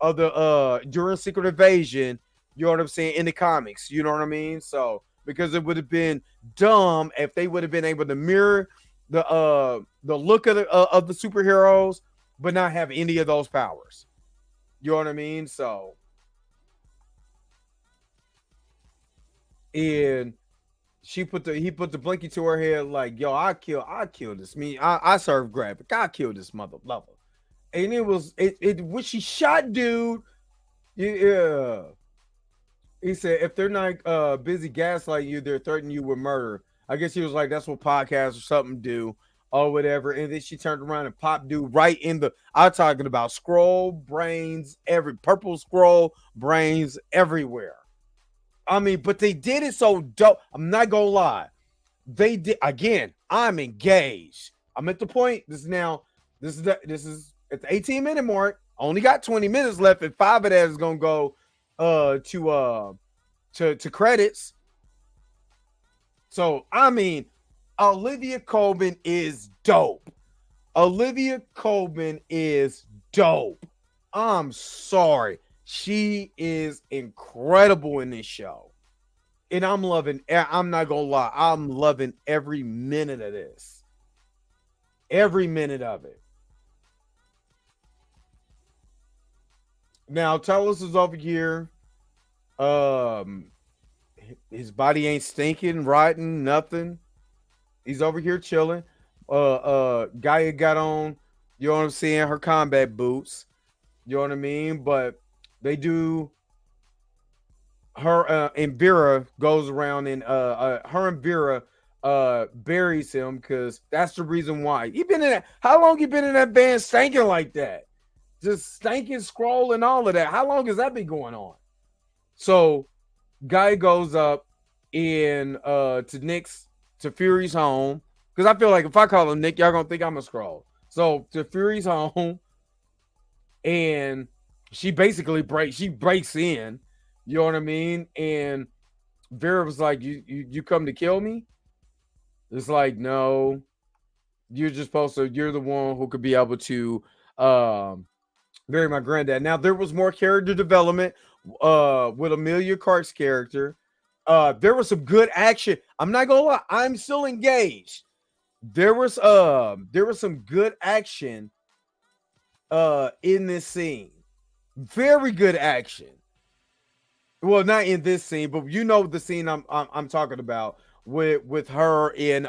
of the during Secret Invasion. You know what I'm saying in the comics. You know what I mean. So because it would have been dumb if they would have been able to mirror the look of the superheroes but not have any of those powers. You know what I mean? So, and he put the blinky to her head like, yo, I kill this. I serve graphic. I kill this mother lover. And it when she shot dude, yeah. He said if they're not busy gaslighting you, they're threatening you with murder. I guess he was like, that's what podcasts or something do or whatever. And then she turned around and popped dude right in the. I'm talking about scroll brains, every purple scroll brains everywhere. I mean, but they did it so dope. I'm not gonna lie. They did again. I'm engaged. I'm at the point. This is at the 18-minute mark. Only got 20 minutes left, and 5 of that is gonna go to credits. So I mean, Olivia Colman is dope. Olivia Colman is dope. I'm sorry. She is incredible in this show. And I'm not gonna lie, I'm loving every minute of this. Every minute of it. Now Tellus is over here. Um his body ain't stinking, rotten, nothing. He's over here chilling. Gaia got on, you know what I'm saying, her combat boots. You know what I mean? But they do her and Vera goes around and her and Vera buries him because that's the reason why. He been in that. How long you been in that band stinking like that? Just stinking, scrolling, all of that. How long has that been going on? So Guy goes up in to Fury's home. Because I feel like if I call him Nick, y'all gonna think I'm a scroll. So to Fury's home, and she basically breaks in. You know what I mean? And Vera was like, "You come to kill me?" It's like, no, you're the one who could be able to bury my granddad. Now there was more character development with Amelia Clark's character. There was some good action. I'm not gonna lie, I'm still engaged. There was some good action in this scene. Very good action. Well, not in this scene, but you know the scene I'm talking about with her in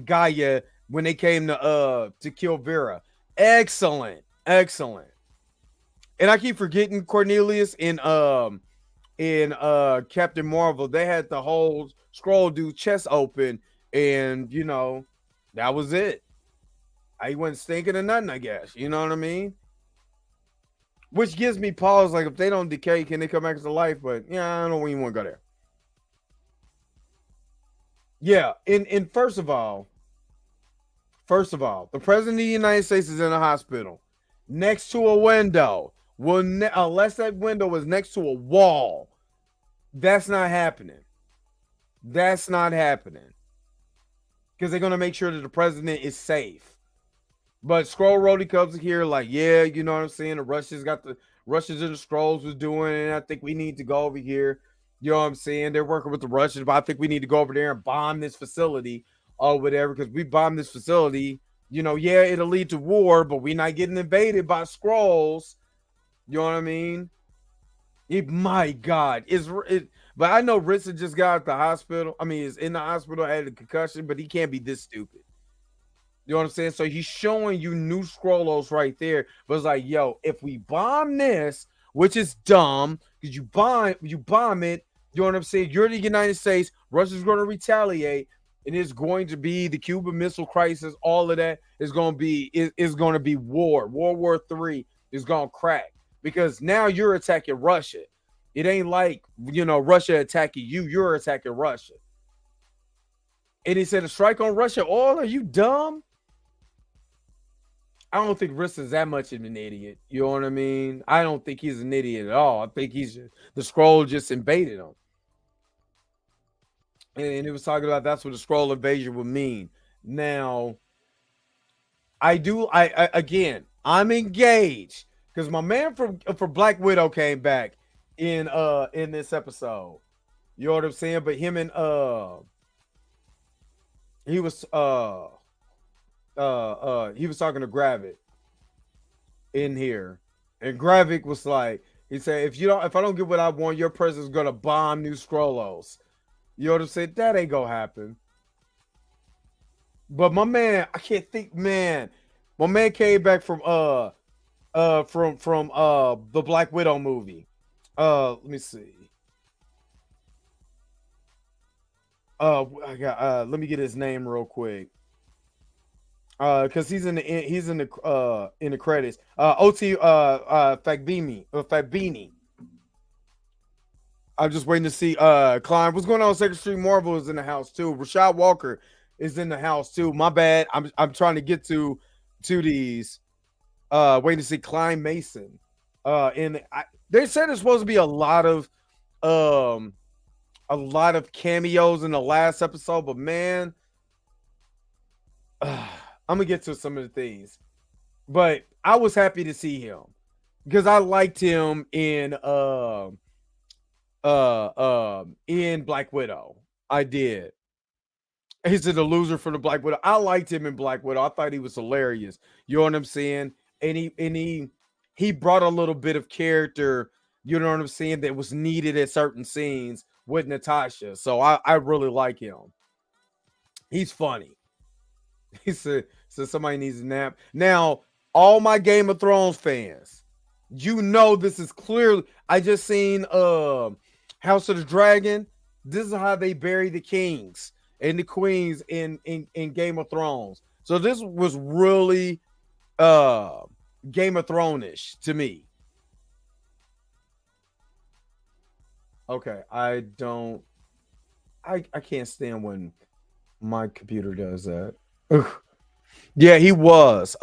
Gaia when they came to kill Vera. Excellent. And I keep forgetting Cornelius in Captain Marvel. They had the whole scroll dude chest open, and you know that was it. I wasn't stinking or nothing, I guess. You know what I mean? Which gives me pause. Like, if they don't decay, can they come back to life? But yeah, I don't even want to go there. Yeah, and first of all, the president of the United States is in a hospital next to a window. Unless that window is next to a wall, that's not happening. That's not happening. Because they're gonna make sure that the president is safe. But Scroll Rhodey comes here like, yeah, you know what I'm saying? The Russians and the Scrolls was doing, and I think we need to go over here. You know what I'm saying? They're working with the Russians, but I think we need to go over there and bomb this facility or whatever, because we bomb this facility, yeah, it'll lead to war, but we're not getting invaded by Skrulls. You know what I mean? My God, but I know Ritson just got out the hospital. I mean, is in the hospital, had a concussion, but he can't be this stupid. You know what I'm saying? So he's showing you new Skrullos right there. But it's like, yo, if we bomb this, which is dumb, because you bomb it, you know what I'm saying? You're the United States, Russia's going to retaliate, and it's going to be the Cuban Missile Crisis. All of that is going to be war. World War III is going to crack, because now you're attacking Russia. It ain't like, Russia attacking you. You're attacking Russia. And he said a strike on Russia oil? Are you dumb? I don't think Riston's that much of an idiot. You know what I mean? I don't think he's an idiot at all. I think the Skrull just invaded him. And he was talking about that's what the Skrull invasion would mean. Now, again, I'm engaged because my man for Black Widow came back in this episode. You know what I'm saying? But him and he was talking to Gravik in here, and Gravik was like, he said, if I don't get what I want, your president's gonna bomb New Skrullos. You know what I'm saying? That ain't gonna happen. But my man, I can't think, man. My man came back from the Black Widow movie. Let me see. Let me get his name real quick. Because he's in the credits. OT Fagbini. I'm just waiting to see Klein. What's going on? Second Street Marvel is in the house too. Rashad Walker is in the house too. My bad. I'm trying to get to these. Waiting to see Klein Mason. They said there's supposed to be a lot of cameos in the last episode, but man, I'm gonna get to some of the things. But I was happy to see him because I liked him in Black Widow. I did. He's the loser for the Black Widow. I liked him in Black Widow. I thought he was hilarious. You know what I'm saying? And he brought a little bit of character, you know what I'm saying, that was needed at certain scenes with Natasha. So I really like him. He's funny. He said somebody needs a nap. Now, all my Game of Thrones fans, you know this is clearly, I just seen House of the Dragon. This is how they bury the kings and the queens in Game of Thrones. So this was really Game of Thrones-ish to me. Okay, I can't stand when my computer does that. Ugh. Yeah, he was.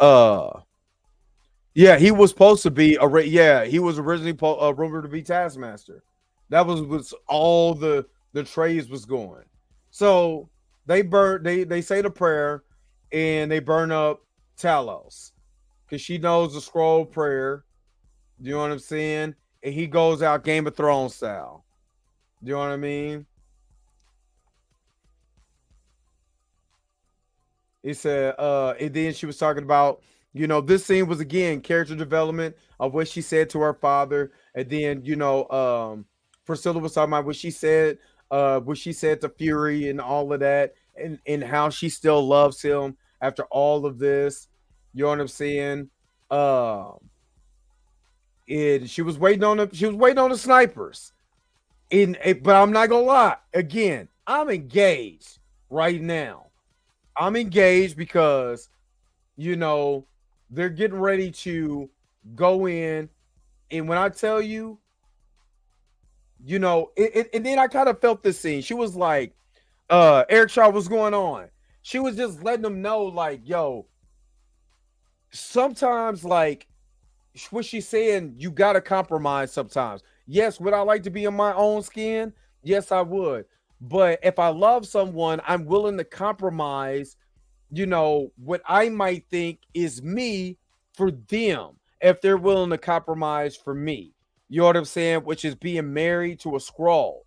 Yeah, he was supposed to be. He was originally rumored to be Taskmaster. That was all the trades was going. So they say the prayer, and they burn up Talos because she knows the scroll prayer. You know what I'm saying? And he goes out Game of Thrones style. You know what I mean? He said, and then she was talking about, this scene was again character development of what she said to her father, and then Priscilla was talking about what she said to Fury and all of that, and how she still loves him after all of this. You know what I'm saying? And she was waiting on the snipers. But I'm not gonna lie. Again, I'm engaged right now. I'm engaged because, they're getting ready to go in. And when I tell you, and then I kind of felt this scene. She was like, Eric Shaw, what's going on? She was just letting them know, like, yo, sometimes, like, what she's saying, you got to compromise sometimes. Yes, would I like to be in my own skin? Yes, I would. But if I love someone, I'm willing to compromise, what I might think is me for them, if they're willing to compromise for me. You know what I'm saying? Which is being married to a Skrull.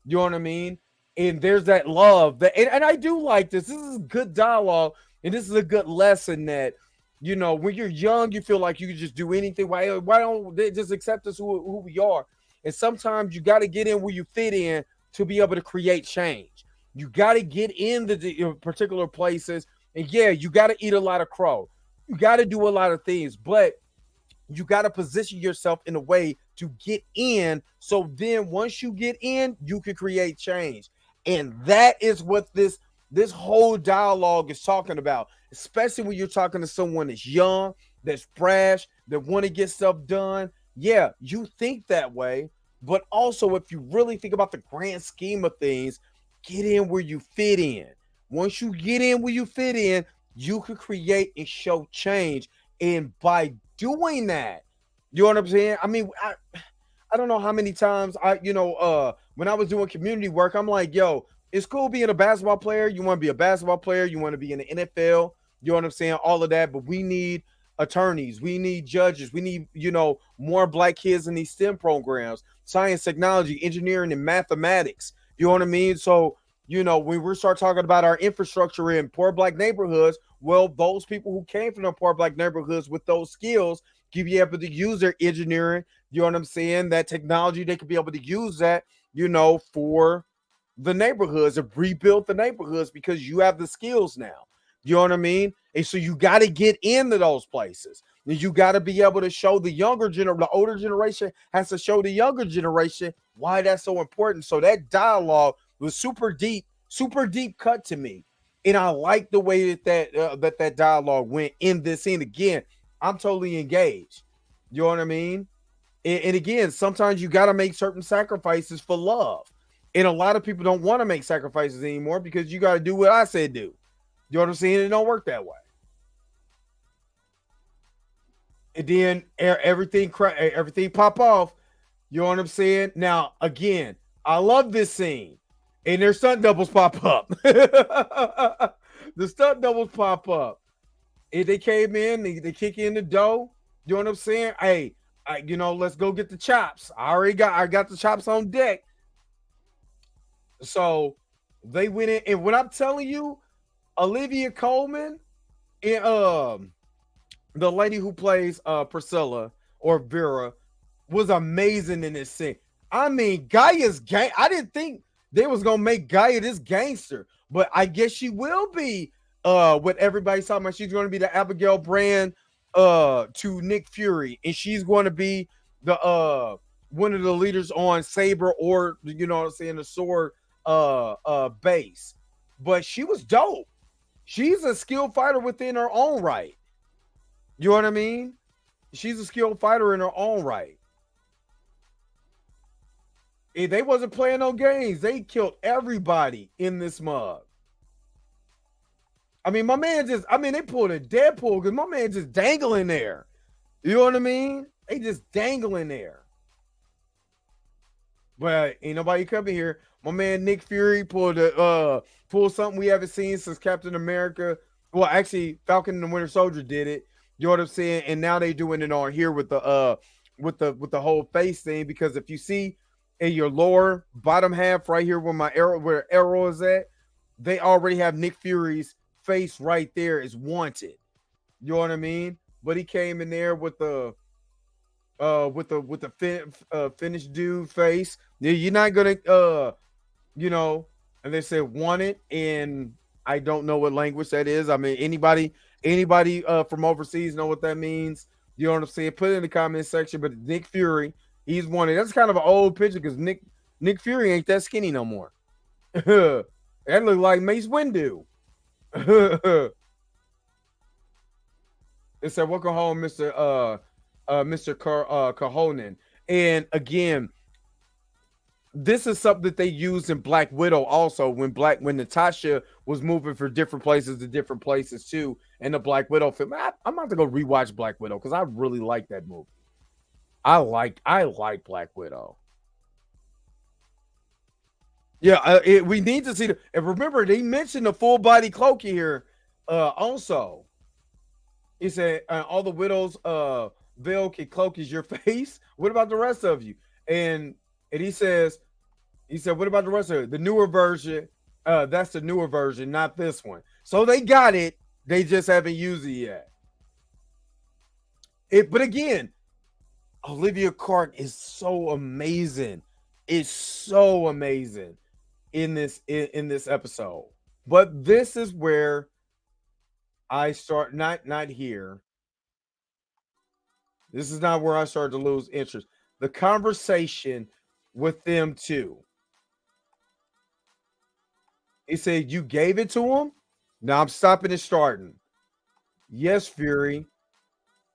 You know what I mean? And there's that love that, and I do like this. This is good dialogue, and this is a good lesson that, when you're young, you feel like you can just do anything. Why don't they just accept us who we are? And sometimes you got to get in where you fit in to be able to create change. You got to get into the particular places, and yeah, you got to eat a lot of crow. You got to do a lot of things, but you got to position yourself in a way to get in. So then once you get in, you can create change. And that is what this whole dialogue is talking about, especially when you're talking to someone that's young, that's brash, that want to get stuff done. Yeah, you think that way, but also if you really think about the grand scheme of things, get in where you fit in. Once you get in where you fit in, you can create and show change. And by doing that, you know what I'm saying? I mean, I don't know how many times when I was doing community work, I'm like, yo, it's cool being a basketball player. You want to be a basketball player, you want to be in the NFL, you know what I'm saying? All of that, but we need attorneys, we need judges, we need, more black kids in these STEM programs, science, technology, engineering, and mathematics. You know what I mean? So, when we start talking about our infrastructure in poor black neighborhoods, well, those people who came from the poor black neighborhoods with those skills can be able to use their engineering, you know what I'm saying, that technology, they could be able to use that, for the neighborhoods, and rebuild the neighborhoods because you have the skills now. You know what I mean? And so you got to get into those places. And you got to be able to show the older generation has to show the younger generation why that's so important. So that dialogue was super deep cut to me. And I like the way that dialogue went in this scene. Again, I'm totally engaged. You know what I mean? And again, sometimes you got to make certain sacrifices for love. And a lot of people don't want to make sacrifices anymore because you got to do what I said do. You know what I'm saying? It don't work that way. And then everything pop off. You know what I'm saying? Now, again, I love this scene. And their stunt doubles pop up. The stunt doubles pop up. And they came in, they kick in the dough. You know what I'm saying? Hey, let's go get the chops. I got the chops on deck. So they went in, and when I'm telling you, Olivia Colman and the lady who plays Priscilla or Vera was amazing in this scene. I mean, Gaia's gang. I didn't think they was gonna make Gaia this gangster, but I guess she will be. What everybody's talking about, she's going to be the Abigail Brand to Nick Fury, and she's going to be the one of the leaders on Saber, or the sword base. But she was dope. She's a skilled fighter within her own right. You know what I mean? She's a skilled fighter in her own right. And they wasn't playing no games. They killed everybody in this mug. I mean, they pulled a Deadpool because my man just dangling there. You know what I mean? They just dangling there. But ain't nobody coming here. My man Nick Fury pulled something we haven't seen since Captain America. Well, actually, Falcon and the Winter Soldier did it. You know what I'm saying? And now they doing it on here with the whole face thing, because if you see in your lower bottom half right here where arrow is at, they already have Nick Fury's face right there is wanted. You know what I mean? But he came in there with the finished dude face. You're not gonna and they said wanted, and I don't know what language that is. I mean, anybody from overseas know what that means? You know what I'm saying? Put it in the comment section. But Nick Fury, he's wanted. That's kind of an old picture because Nick Fury ain't that skinny no more. That look like Mace Windu. It said, "Welcome home, Mr. Cahonen." And again, this is something that they used in Black Widow also, when Natasha was moving from different places to different places too. In the Black Widow film, I'm about to go rewatch Black Widow because I really like that movie. I like Black Widow. Yeah, we need to see and remember, they mentioned the full body cloak here. Also, he said all the Widow's veil can cloak is your face. What about the rest of you? And he says, He said, what about the rest of it? The newer version. That's the newer version, not this one. So they got it. They just haven't used it yet. But again, Olivia Clark is so amazing. It's so amazing in this episode. But this is where I start not here. This is not where I start to lose interest. The conversation with them two. He said, you gave it to him? Now I'm stopping and starting. Yes, Fury.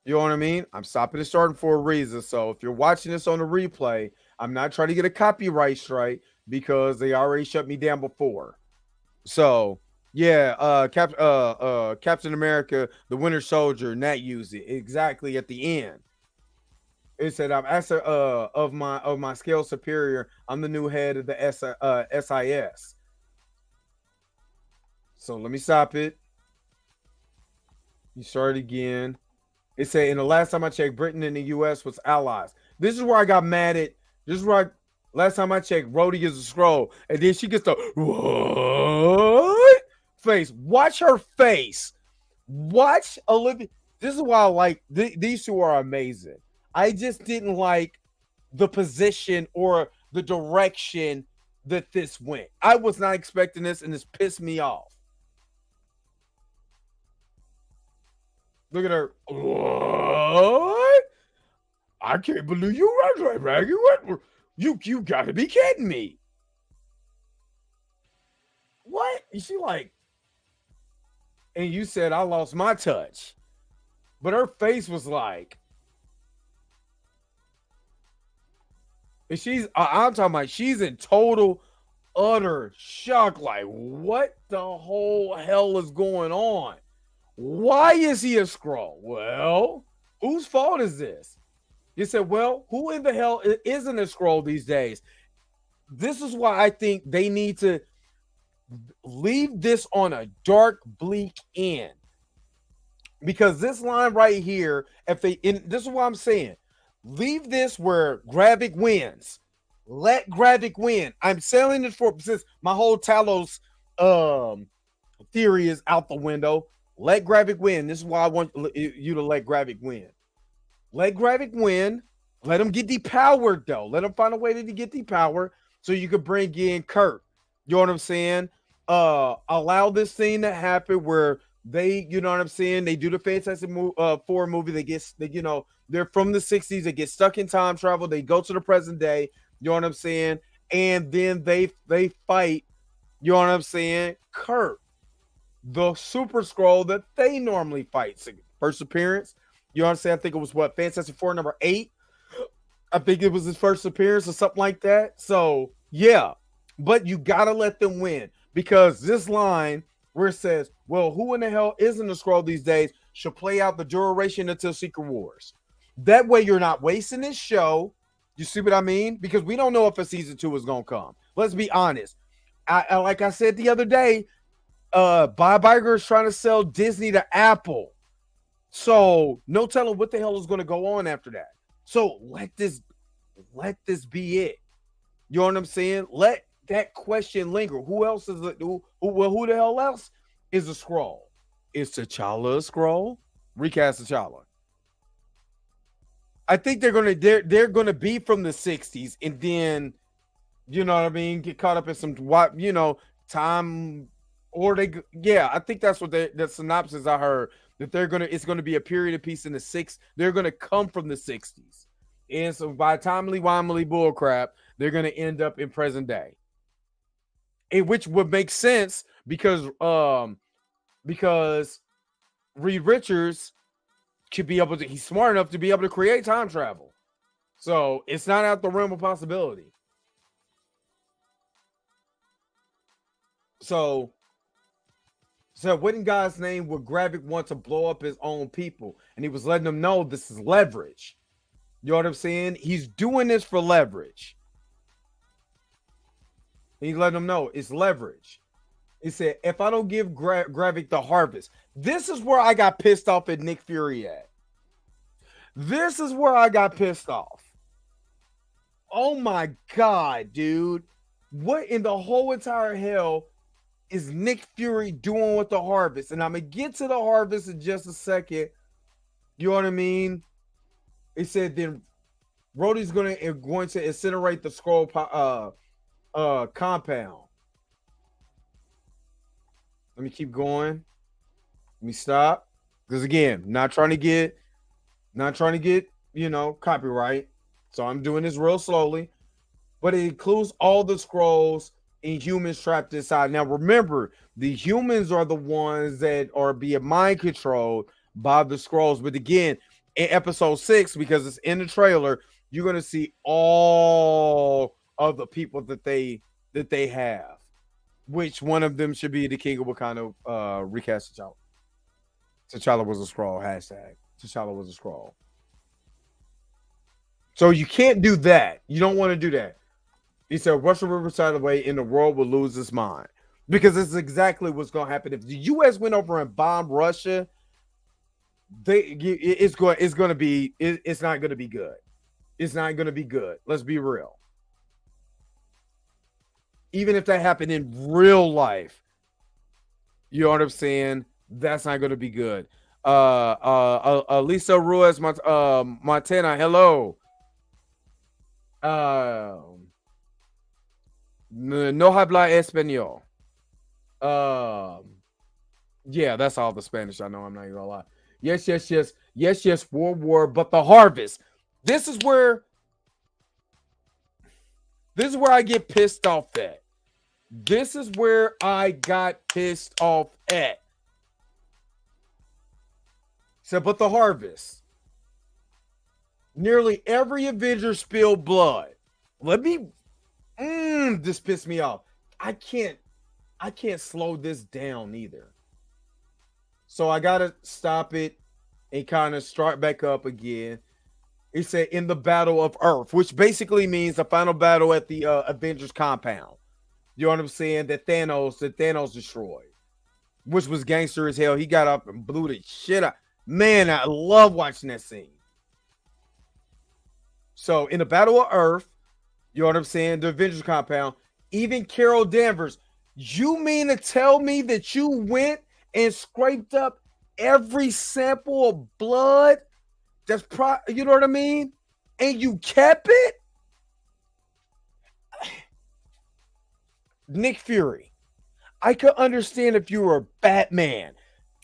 You know what I mean? I'm stopping and starting for a reason. So if you're watching this on the replay, I'm not trying to get a copyright strike because they already shut me down before. So yeah, Captain America, the Winter Soldier, and that used it exactly at the end. It said, I'm of my scale superior. I'm the new head of the SIS. So let me stop it. You start again. It said, in the last time I checked, Britain and the U.S. was allies. This is where I got mad at. This is where last time I checked, Rhodey is a scroll. And then she gets the what? Face. Watch her face. Watch Olivia. This is why I like these two are amazing. I just didn't like the position or the direction that this went. I was not expecting this, and this pissed me off. Look at her. What? I can't believe you right, Raggy. What? You gotta be kidding me. What? She like, and you said I lost my touch. But her face was like, and I'm talking about she's in total, utter shock. Like, what the whole hell is going on? Why is he a scroll? Well, whose fault is this? You said, well, who in the hell isn't a scroll these days? This is why I think they need to leave this on a dark, bleak end. Because this line right here, this is what I'm saying. Leave this where Gravik wins. Let Gravik win. I'm selling this for, since my whole Talos theory is out the window. Let Gravik win. This is why I want you to let Gravik win. Let Gravik win. Let him get depowered, though. Let him find a way to get depowered so you could bring in Kurt. You know what I'm saying? Allow this thing to happen where they, you know what I'm saying? They do the Fantastic Four movie. They're from the 60s. They get stuck in time travel. They go to the present day. You know what I'm saying? And then they fight, you know what I'm saying? Kurt, the Super Scroll that they normally fight. First appearance. You know what I'm saying? I think it was Fantastic Four number 8. I think it was his first appearance or something like that. So yeah, but you gotta let them win, because this line where it says, well, who in the hell isn't a scroll these days should play out the duration until Secret Wars. That way you're not wasting this show. You see what I mean? Because we don't know if a season 2 is gonna come. Let's be honest. I like I said the other day, Bob Iger is trying to sell Disney to Apple. So no telling what the hell is going to go on after that. So let this be it. You know what I'm saying? Let that question linger. Who else is who the hell else is a scroll? Is T'Challa a scroll? Recast T'Challa. I think they're gonna be from the 60s, and then, you know what I mean, get caught up in some time, or I think that's what the synopsis I heard, that it's gonna be a period of peace in the 6th. They're gonna come from the 60s, and so by timely-wimely bullcrap, they're gonna end up in present day, which would make sense because Reed Richards could be able to. He's smart enough to be able to create time travel, so it's not out the realm of possibility. So what in God's name would Gravik want to blow up his own people? And he was letting them know this is leverage. You know what I'm saying? He's doing this for leverage. He's letting them know it's leverage. He said, if I don't give Gravik the harvest, this is where I got pissed off at Nick Fury at. This is where I got pissed off. Oh my God, dude. what in the whole entire hell is Nick Fury doing with the harvest? And I'm gonna get to the harvest in just a second. You know what I mean? It said then Rhodey's going to incinerate the scroll compound. Let me keep going. Let me stop. Because again, not trying to get, copyright. So I'm doing this real slowly. But it includes all the scrolls and humans trapped inside. Now remember, the humans are the ones that are being mind controlled by the scrolls. But again, in episode 6, because it's in the trailer, you're going to see all of the people that they have. Which one of them should be the king of Wakanda, recast T'Challa. T'Challa was a scroll, hashtag. T'Challa was a scroll. So you can't do that. You don't want to do that. He said, Russian Riverside away and the world will lose its mind. Because it's exactly what's going to happen. If the U.S. went over and bombed Russia, it's not going to be good. It's not going to be good. Let's be real. Even if that happened in real life, you know what I'm saying? That's not going to be good. Lisa Ruiz Montana, hello. No habla español. Yeah, that's all the Spanish I know. I'm not even gonna lie. Yes, war, but the harvest. This is where I get pissed off at. This is where I got pissed off at. So, but the harvest. Nearly every Avenger spilled blood. This pissed me off. I can't slow this down either. So I gotta stop it and kind of start back up again. It said in the Battle of Earth, which basically means the final battle at the Avengers compound. You know what I'm saying? That Thanos destroyed, which was gangster as hell. He got up and blew the shit out. Man, I love watching that scene. So in the Battle of Earth, you know what I'm saying? The Avengers compound, even Carol Danvers. You mean to tell me that you went and scraped up every sample of blood? You know what I mean? And you kept it? Nick Fury, I could understand if you were Batman.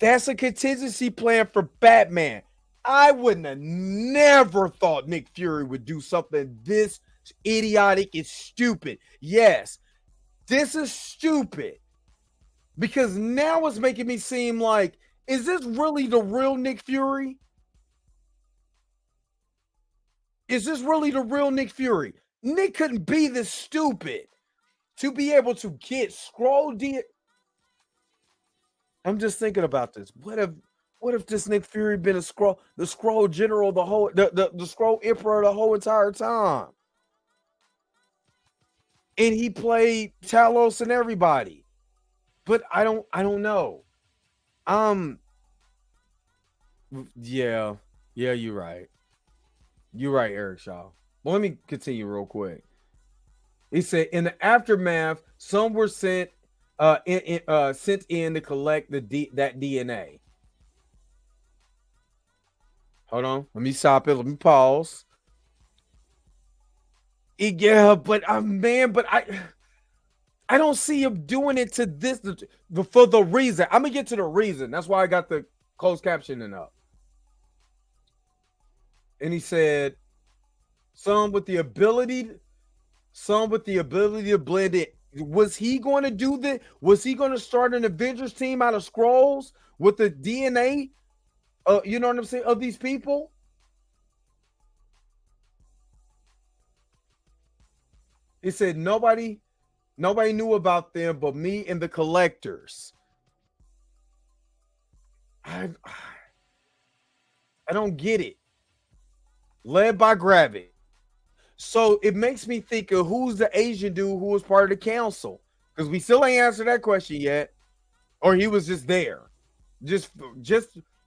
That's a contingency plan for Batman. I wouldn't have never thought Nick Fury would do something this idiotic and stupid. Yes, this is stupid. Because now it's making me seem like, is this really the real Nick Fury? Is this really the real Nick Fury? Nick couldn't be this stupid to be able to get scroll D. I'm just thinking about this. What if this Nick Fury been the scroll general, the scroll emperor the whole entire time? And he played Talos and everybody. But I don't know. Yeah, you're right. You're right, Eric Shaw. Well, let me continue real quick. He said, in the aftermath, some were sent in to collect that DNA. Hold on. Let me stop it. Let me pause. Yeah, but I don't see him doing it to this for the reason. I'm gonna get to the reason. That's why I got the closed captioning up. And he said, some with the ability to blend it. Was he going to do that? Was he going to start an Avengers team out of scrolls with the DNA? You know what I'm saying? Of these people? He said nobody knew about them but me and the collectors. I don't get it. Led by Gravity. So it makes me think of who's the Asian dude who was part of the council, because we still ain't answered that question yet, or he was just there, just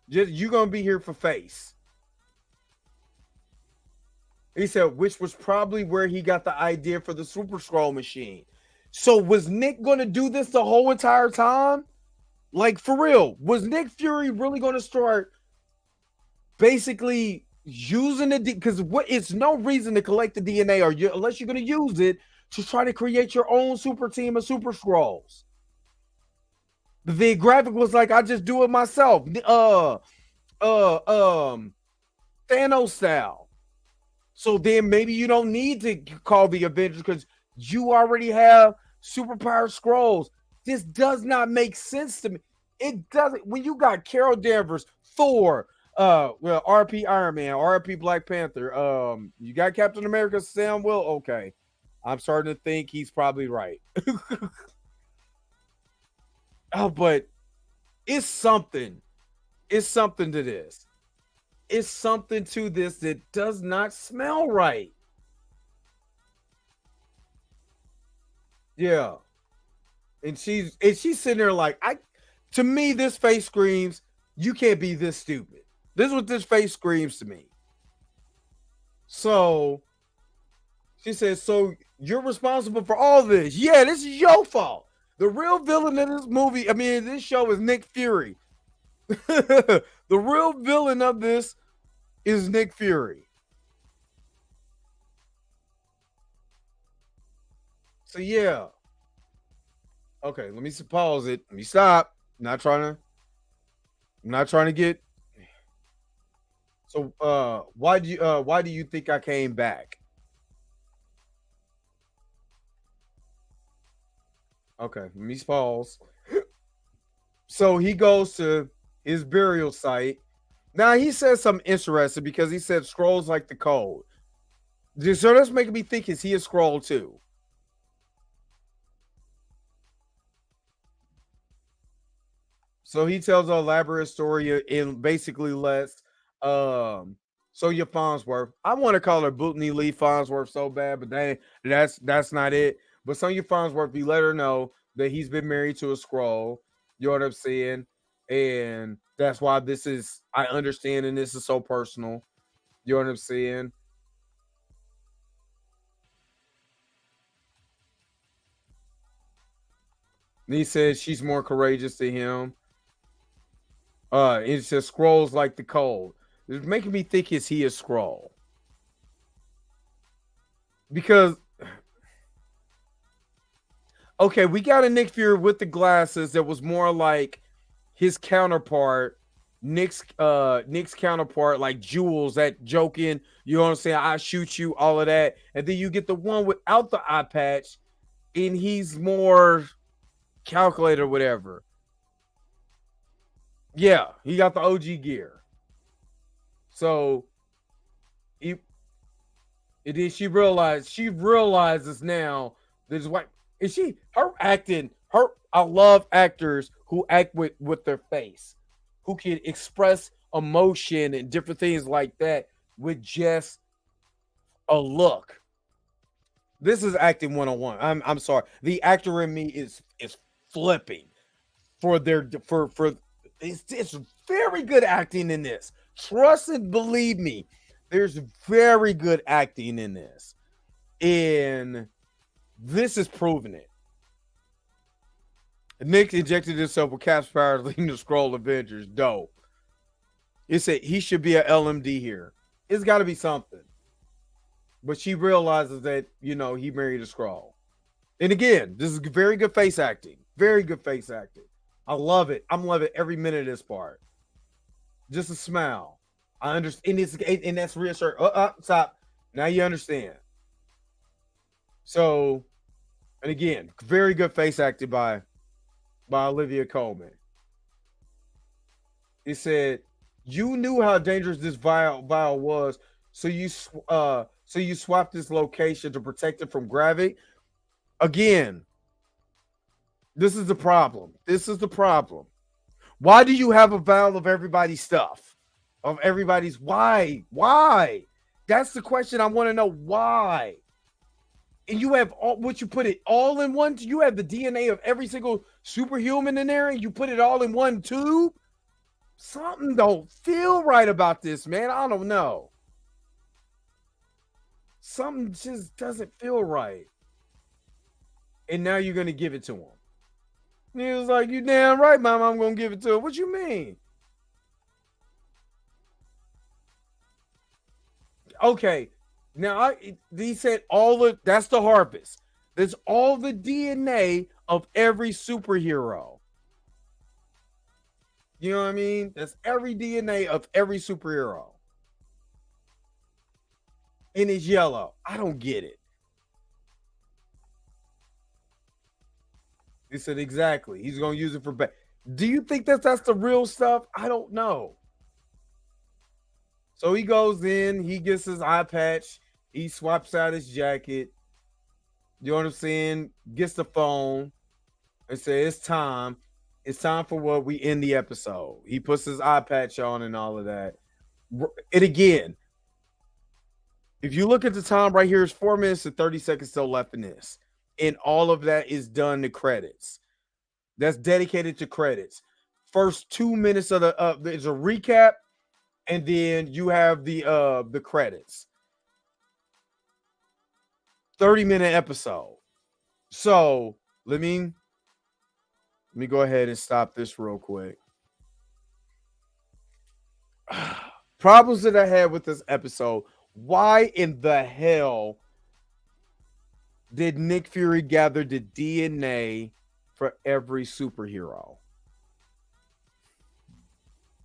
you gonna be here for face. He said, which was probably where he got the idea for the Super Scroll machine. So was Nick going to do this the whole entire time? Like, for real, was Nick Fury really going to start basically using it? Because what? It's no reason to collect the DNA unless you're going to use it to try to create your own super team of Super Skrulls. The graphic was like, I just do it myself. Thanos style. So then maybe you don't need to call the Avengers because you already have superpower Skrulls. This does not make sense to me. It doesn't. When you got Carol Danvers, Thor, well, RP Iron Man, RP Black Panther, you got Captain America, Sam Will. Okay, I'm starting to think he's probably right. Oh, but it's something. It's something to this. It's something to this that does not smell right. Yeah. And she's sitting there like, to me, this face screams, you can't be this stupid. This is what this face screams to me. So she says, so you're responsible for all this. Yeah, this is your fault. The real villain of this movie, I mean, this show is Nick Fury. The real villain of this is Nick Fury. So yeah. Okay, let me pause it. Let me stop. I'm not trying to get. So why do you think I came back? Okay, let me pause. So he goes to his burial site. Now he says something interesting because he said Skrulls like the cold. So that's making me think, is he a Skrull too? So he tells an elaborate story and basically lets Sonya Farnsworth. I want to call her Bootney Lee Farnsworth so bad, but that's not it. But Sonya Farnsworth, he let her know that he's been married to a Skrull. You know what I'm saying? And that's why this is, I understand, and this is so personal. You know what I'm saying? And he says she's more courageous than him. It says Skrulls like the cold. It's making me think, is he a Skrull? Because okay, we got a Nick Fury with the glasses that was more like his counterpart, Nick's counterpart, like Jules, that joking, you know what I'm saying? I shoot you, all of that. And then you get the one without the eye patch, and he's more calculated or whatever. Yeah, he got the OG gear. So he, and then she realizes now that his wife, is she her acting, her I love actors who act with their face, who can express emotion and different things like that with just a look. This is acting 101. I'm sorry. The actor in me is flipping for it's very good acting in this. Trust and believe me, there's very good acting in this. And this is proving it. Nick injected himself with Cap's powers, leading the Skrull Avengers. Dope. It said he should be an LMD here. It's got to be something. But she realizes that, he married a Skrull. And again, this is very good face acting. Very good face acting. I love it. I'm loving every minute of this part. Just a smile. I understand. And that's reassuring. Stop. Now you understand. So, and again, very good face acting by Olivia Colman. It said, "You knew how dangerous this vial was, so you swapped this location to protect it from gravity." Again, this is the problem. This is the problem. Why do you have a vial of everybody's stuff? Of everybody's why? Why? That's the question I want to know. Why? And you have what you put it all in one. You have the DNA of every single superhuman in there, and you put it all in one tube. Something don't feel right about this, man. I don't know. Something just doesn't feel right. and now you're gonna give it to him. And he was like, "You damn right, mom. I'm gonna give it to him." What you mean? Okay, now he said all the that's the harvest. There's all the DNA of every superhero. You know what I mean? That's every DNA of every superhero. And it's yellow. I don't get it. He said exactly. He's gonna use it for back. Do you think that's the real stuff? I don't know. So he goes in, he gets his eye patch, he swaps out his jacket. You know what I'm saying? Gets the phone and says, "It's time. It's time for what we end the episode." He puts his eye patch on and all of that. And again, if you look at the time right here, it's 4 minutes and 30 seconds still left in this. And all of that is done to credits. That's dedicated to credits. First 2 minutes of there's a recap, and then you have the credits. 30-minute episode. So let me go ahead and stop this real quick. Problems that I had with this episode. Why in the hell did Nick Fury gather the DNA for every superhero?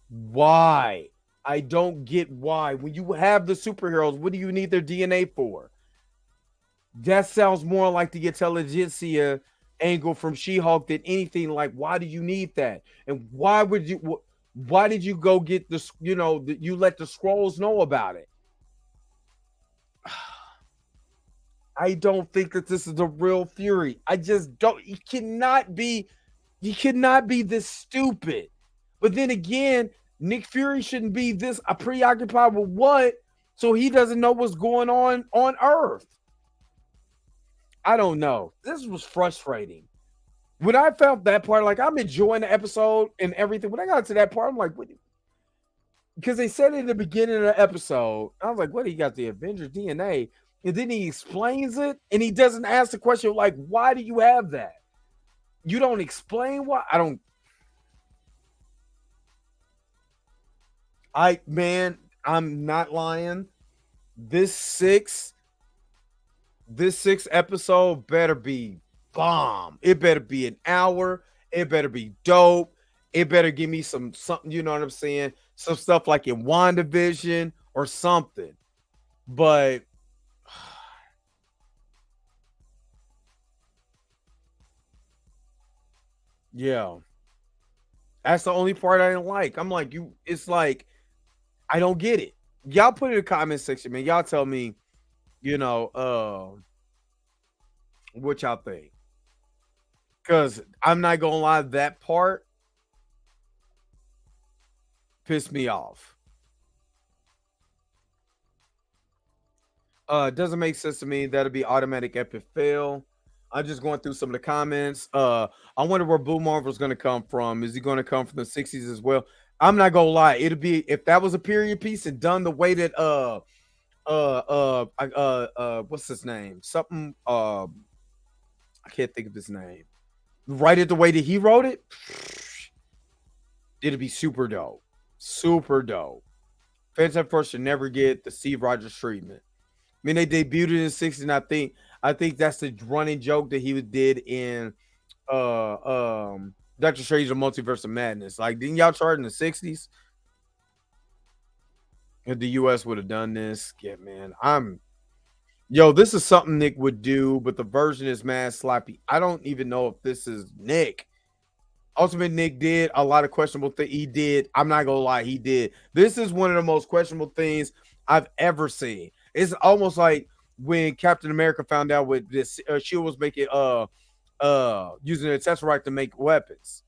Why? I don't get why. When you have the superheroes, what do you need their DNA for? That sounds more like the intelligentsia angle from She-Hulk than anything. Like, why do you need that? And why did you go get this? You know, you let the Skrulls know about it. I don't think that this is the real Fury. I just don't. You cannot be this stupid. But then again, Nick Fury shouldn't be this preoccupied with what, so he doesn't know what's going on Earth. I don't know. This was frustrating. When I felt that part, like I'm enjoying the episode and everything. When I got to that part, I'm like, what? Because they said it in the beginning of the episode. I was like, what? He got the Avengers DNA. And then he explains it, and he doesn't ask the question, like, why do you have that? You don't explain why. I'm not lying. This sixth episode better be bomb. It better be an hour. It better be dope. It better give me something, you know what I'm saying? Some stuff like in WandaVision or something. But yeah, that's the only part I didn't like. I'm like, it's like, I don't get it. Y'all put it in the comment section, man. Y'all tell me, you know, what y'all think. Because I'm not going to lie, that part pissed me off. Doesn't make sense to me. That'll be automatic epic fail. I'm just going through some of the comments. I wonder where Blue Marvel's going to come from. Is he going to come from the 60s as well? I'm not gonna lie. It'll be, if that was a period piece and done the way that what's his name? Something I can't think of his name. Write it the way that he wrote it. It'll be super dope. Super dope. Fantastic Four should never get the Steve Rogers treatment. I mean, they debuted in the 60s, and I think that's the running joke that he did in Doctor Strange: The Multiverse of Madness. Like, didn't y'all chart in the 60s? If the US would have done this, yeah, man. This is something Nick would do, but the version is mad sloppy. I don't even know if this is Nick. Ultimate Nick did a lot of questionable things. He did. I'm not gonna lie, he did. This is one of the most questionable things I've ever seen. It's almost like when Captain America found out what this Shield was making using a Tesseract to make weapons.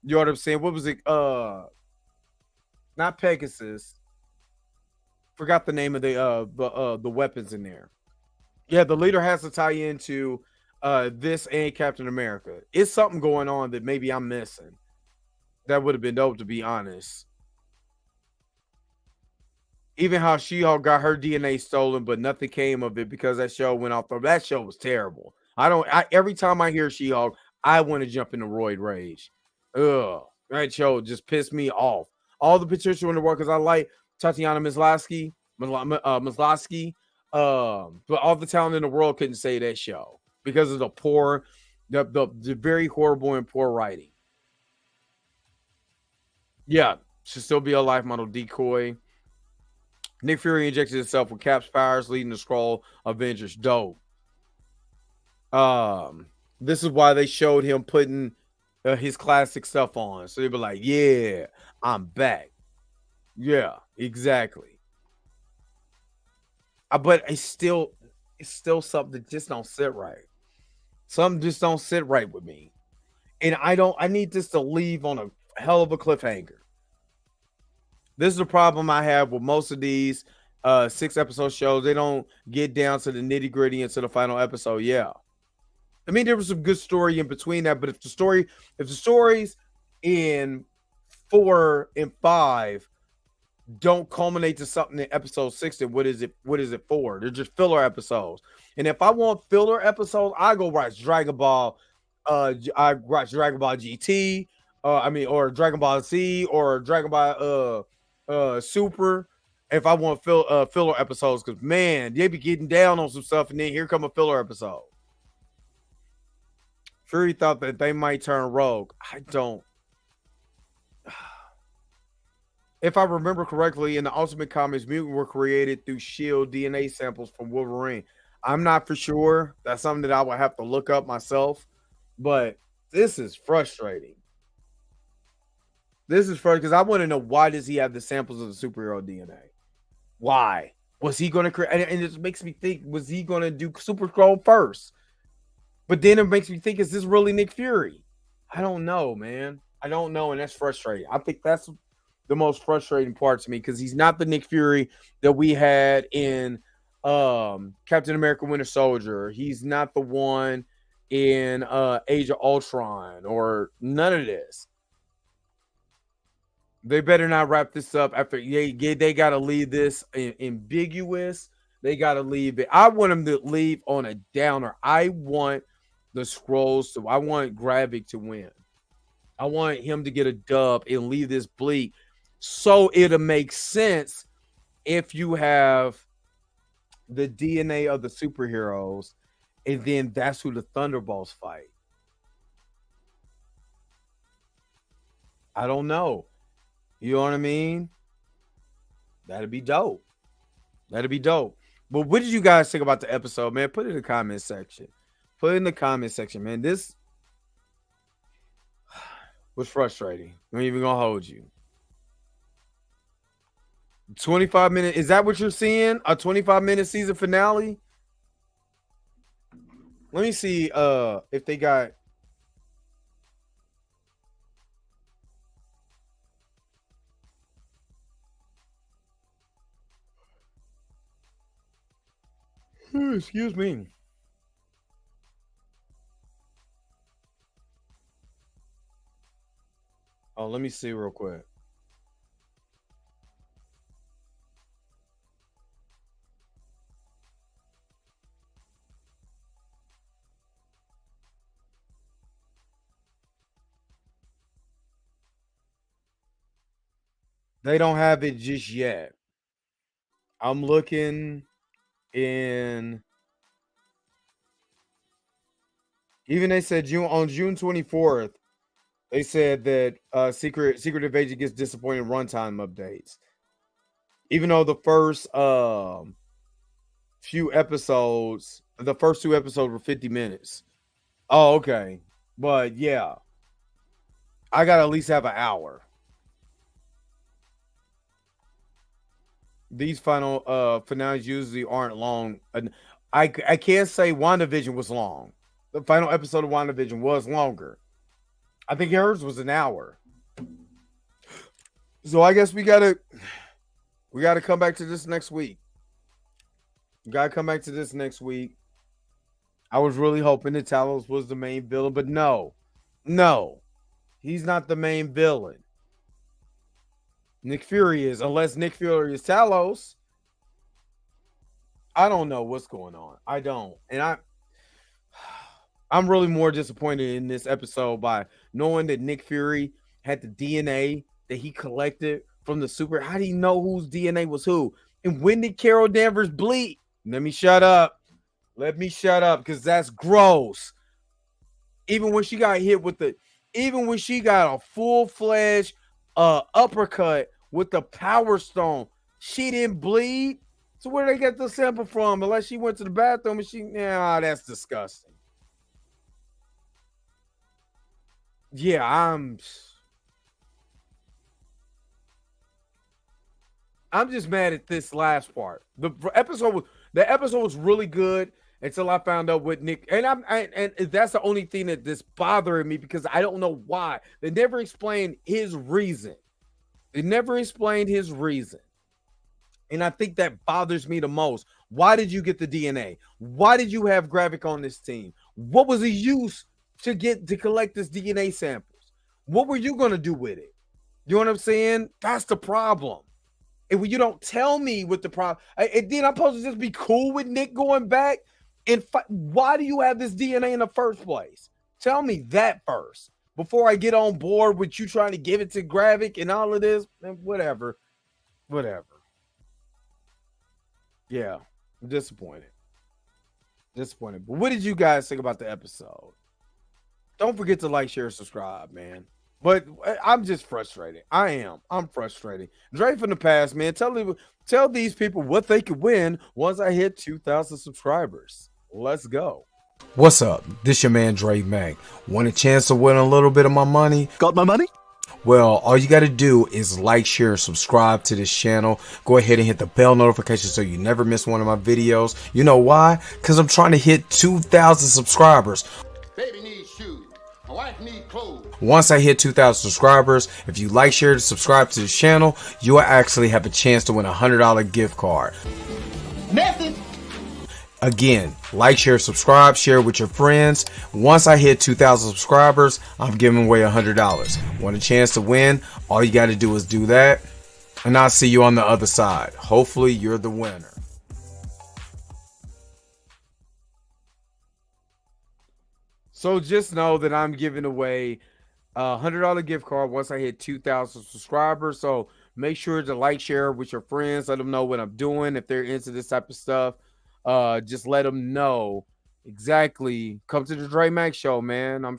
You know what I'm saying? What was it? Not Pegasus. Forgot the name of the weapons in there. Yeah, the leader has to tie into this and Captain America. It's something going on that maybe I'm missing. That would have been dope, to be honest. Even how She-Hulk got her DNA stolen, but nothing came of it because that show went off. That show was terrible. Every time I hear She-Hulk, I want to jump into roid rage. Ugh, that show just pissed me off. All the potential in the world because I like Tatiana Maslowski, but all the talent in the world couldn't say that show because of the very horrible and poor writing. Yeah, should still be a life model decoy. Nick Fury injected himself with Cap's powers, leading the Skrull Avengers. Dope. This is why they showed him putting his classic stuff on, so they be like, "Yeah, I'm back." Yeah, exactly. But it's still something that just don't sit right. Some just don't sit right with me, and I need this to leave on a hell of a cliffhanger. This is the problem I have with most of these 6-episode shows. They don't get down to the nitty gritty into the final episode. Yeah, I mean there was some good story in between that, but if the stories in 4 and 5 don't culminate to something in episode 6, then what is it for? They're just filler episodes. And if I want filler episodes, I go watch Dragon Ball. I watch Dragon Ball GT. Or Dragon Ball Z or Dragon Ball Super. If I want filler episodes, because man, they be getting down on some stuff, and then here come a filler episode. Fury thought that they might turn rogue. I don't. If I remember correctly, in the Ultimate Comics, mutants were created through Shield DNA samples from Wolverine. I'm not for sure. That's something that I would have to look up myself. But this is frustrating. This is frustrating because I want to know, why does he have the samples of the superhero DNA? Why? Was he going to create? And it makes me think, was he going to do Super Skrull first? But then it makes me think, is this really Nick Fury? I don't know, man. I don't know, and that's frustrating. I think that's the most frustrating part to me, because he's not the Nick Fury that we had in Captain America Winter Soldier. He's not the one in Age of Ultron or none of this. They better not wrap this up after they got to leave this ambiguous. They got to leave it. I want them to leave on a downer. I want the Skrulls to. I want Gravik to win. I want him to get a dub and leave this bleak, so it'll make sense if you have the DNA of the superheroes, and then that's who the Thunderbolts fight. I don't know. You know what I mean? That'd be dope. That'd be dope. But what did you guys think about the episode, man? Put it in the comment section. Put it in the comment section, man. This was frustrating. I'm even gonna hold you. 25 minutes. Is that what you're seeing? A 25-minute season finale? Let me see if they got. Excuse me. Oh, let me see real quick. They don't have it just yet. I'm looking in. Even they said on June 24th, they said that Secret Invasion gets disappointing runtime updates. Even though the first few episodes, the first 2 episodes were 50 minutes. Oh, okay. But yeah, I got to at least have an hour. These final finales usually aren't long. I can't say WandaVision was long. The final episode of WandaVision was longer. I think yours was an hour. So I guess we gotta come back to this next week. We gotta come back to this next week. I was really hoping that Talos was the main villain, but no, he's not the main villain. Nick Fury is, unless Nick Fury is Talos. I don't know what's going on. I don't, and I'm really more disappointed in this episode by knowing that Nick Fury had the DNA that he collected from the super. How do you know whose DNA was who? And when did Carol Danvers bleed? Let me shut up. Let me shut up because that's gross. Even when she got hit with even when she got a full-fledged uppercut with the power stone, she didn't bleed. So where did they get the sample from? Unless she went to the bathroom and that's disgusting. Yeah, I'm just mad at this last part. The episode was really good until I found out what Nick and that's the only thing that this bothering me because I don't know why. They never explained his reason. They never explained his reason. And I think that bothers me the most. Why did you get the DNA? Why did you have Gravik on this team? What was the use to collect this DNA samples? What were you going to do with it? You know what I'm saying? That's the problem. And when you don't tell me what the problem, and then I'm supposed to just be cool with Nick going back. And why do you have this DNA in the first place? Tell me that first before I get on board with you trying to give it to Gravik and all of this. And whatever. Yeah, I'm disappointed. But what did you guys think about the episode? Don't forget to like, share, subscribe, man. But I'm just frustrated. I'm frustrated. Dre from the past, man. Tell these people what they could win once I hit 2,000 subscribers. Let's go. What's up? This your man Dre Mac. Want a chance to win a little bit of my money? Got my money? Well, all you got to do is like, share, and subscribe to this channel. Go ahead and hit the bell notification so you never miss one of my videos. You know why? Because I'm trying to hit 2,000 subscribers. Baby needs shoes. My wife needs clothes. Once I hit 2,000 subscribers, if you like, share, and subscribe to this channel, you will actually have a chance to win a $100 gift card. Message. Again, like, share, subscribe, share with your friends. Once I hit 2,000 subscribers, I'm giving away $100. Want a chance to win? All you got to do is do that, and I'll see you on the other side. Hopefully, you're the winner. So just know that I'm giving away a $100 gift card once I hit 2,000 subscribers. So make sure to like, share with your friends. Let them know what I'm doing. If they're into this type of stuff, just let them know exactly. Come to the Dre Mac Show, man. I'm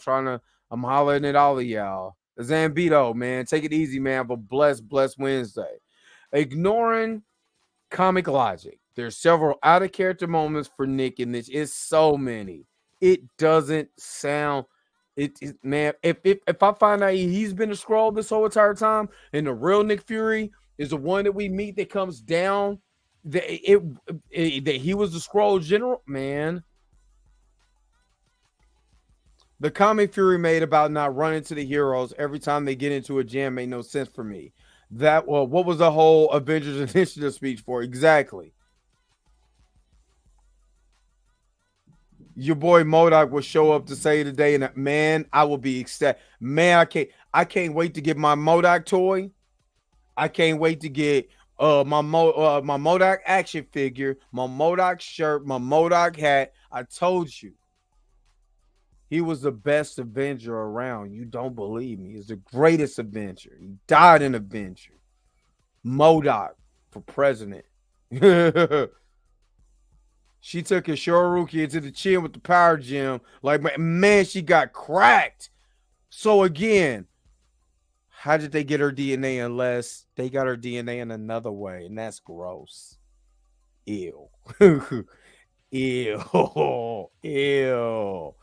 hollering at all of y'all. Zambito, man. Take it easy, man. Have a blessed Wednesday. Ignoring comic logic. There's several out of character moments for Nick in this. It's so many. It doesn't sound man. If I find out he's been a Skrull this whole entire time, and the real Nick Fury is the one that we meet that comes down, that he was the Skrull general, man. The comment Fury made about not running to the heroes every time they get into a jam made no sense for me. What was the whole Avengers Initiative speech for? Exactly. Your boy MODOK will show up to say today, and man, I will be ecstatic. Man, I can't wait to get my MODOK toy. I can't wait to get my MODOK action figure, my MODOK shirt, my MODOK hat. I told you. He was the best Avenger around. You don't believe me. He's the greatest Avenger. He died in Avenger. MODOK for president. She took a Shoryuken into the chin with the power gem. Like, man, she got cracked. So again, how did they get her DNA unless they got her DNA in another way? And that's gross. Ew. Ew. Ew.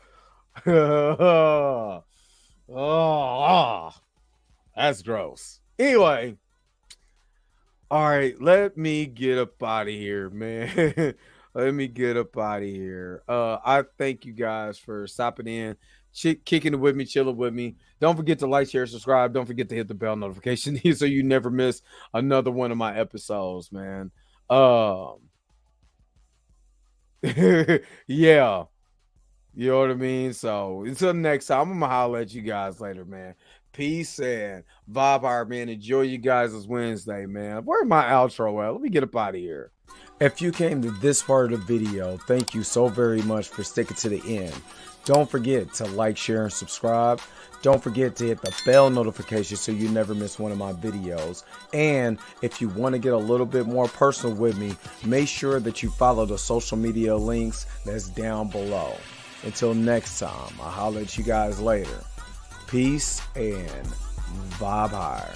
Oh, that's gross. Anyway. All right, let me get up out of here, man. Let me get up out of here. I thank you guys for stopping in, kicking it with me, chilling with me. Don't forget to like, share, subscribe. Don't forget to hit the bell notification so you never miss another one of my episodes, man. Yeah. You know what I mean? So until next time, I'm going to holler at you guys later, man. Peace and vibe higher, man. Enjoy you guys this Wednesday, man. Where's my outro at? Let me get up out of here. If you came to this part of the video, thank you so very much for sticking to the end. Don't forget to like, share, and subscribe. Don't forget to hit the bell notification so you never miss one of my videos. And if you want to get a little bit more personal with me, make sure that you follow the social media links that's down below. Until next time, I'll holler at you guys later. Peace and vibe higher.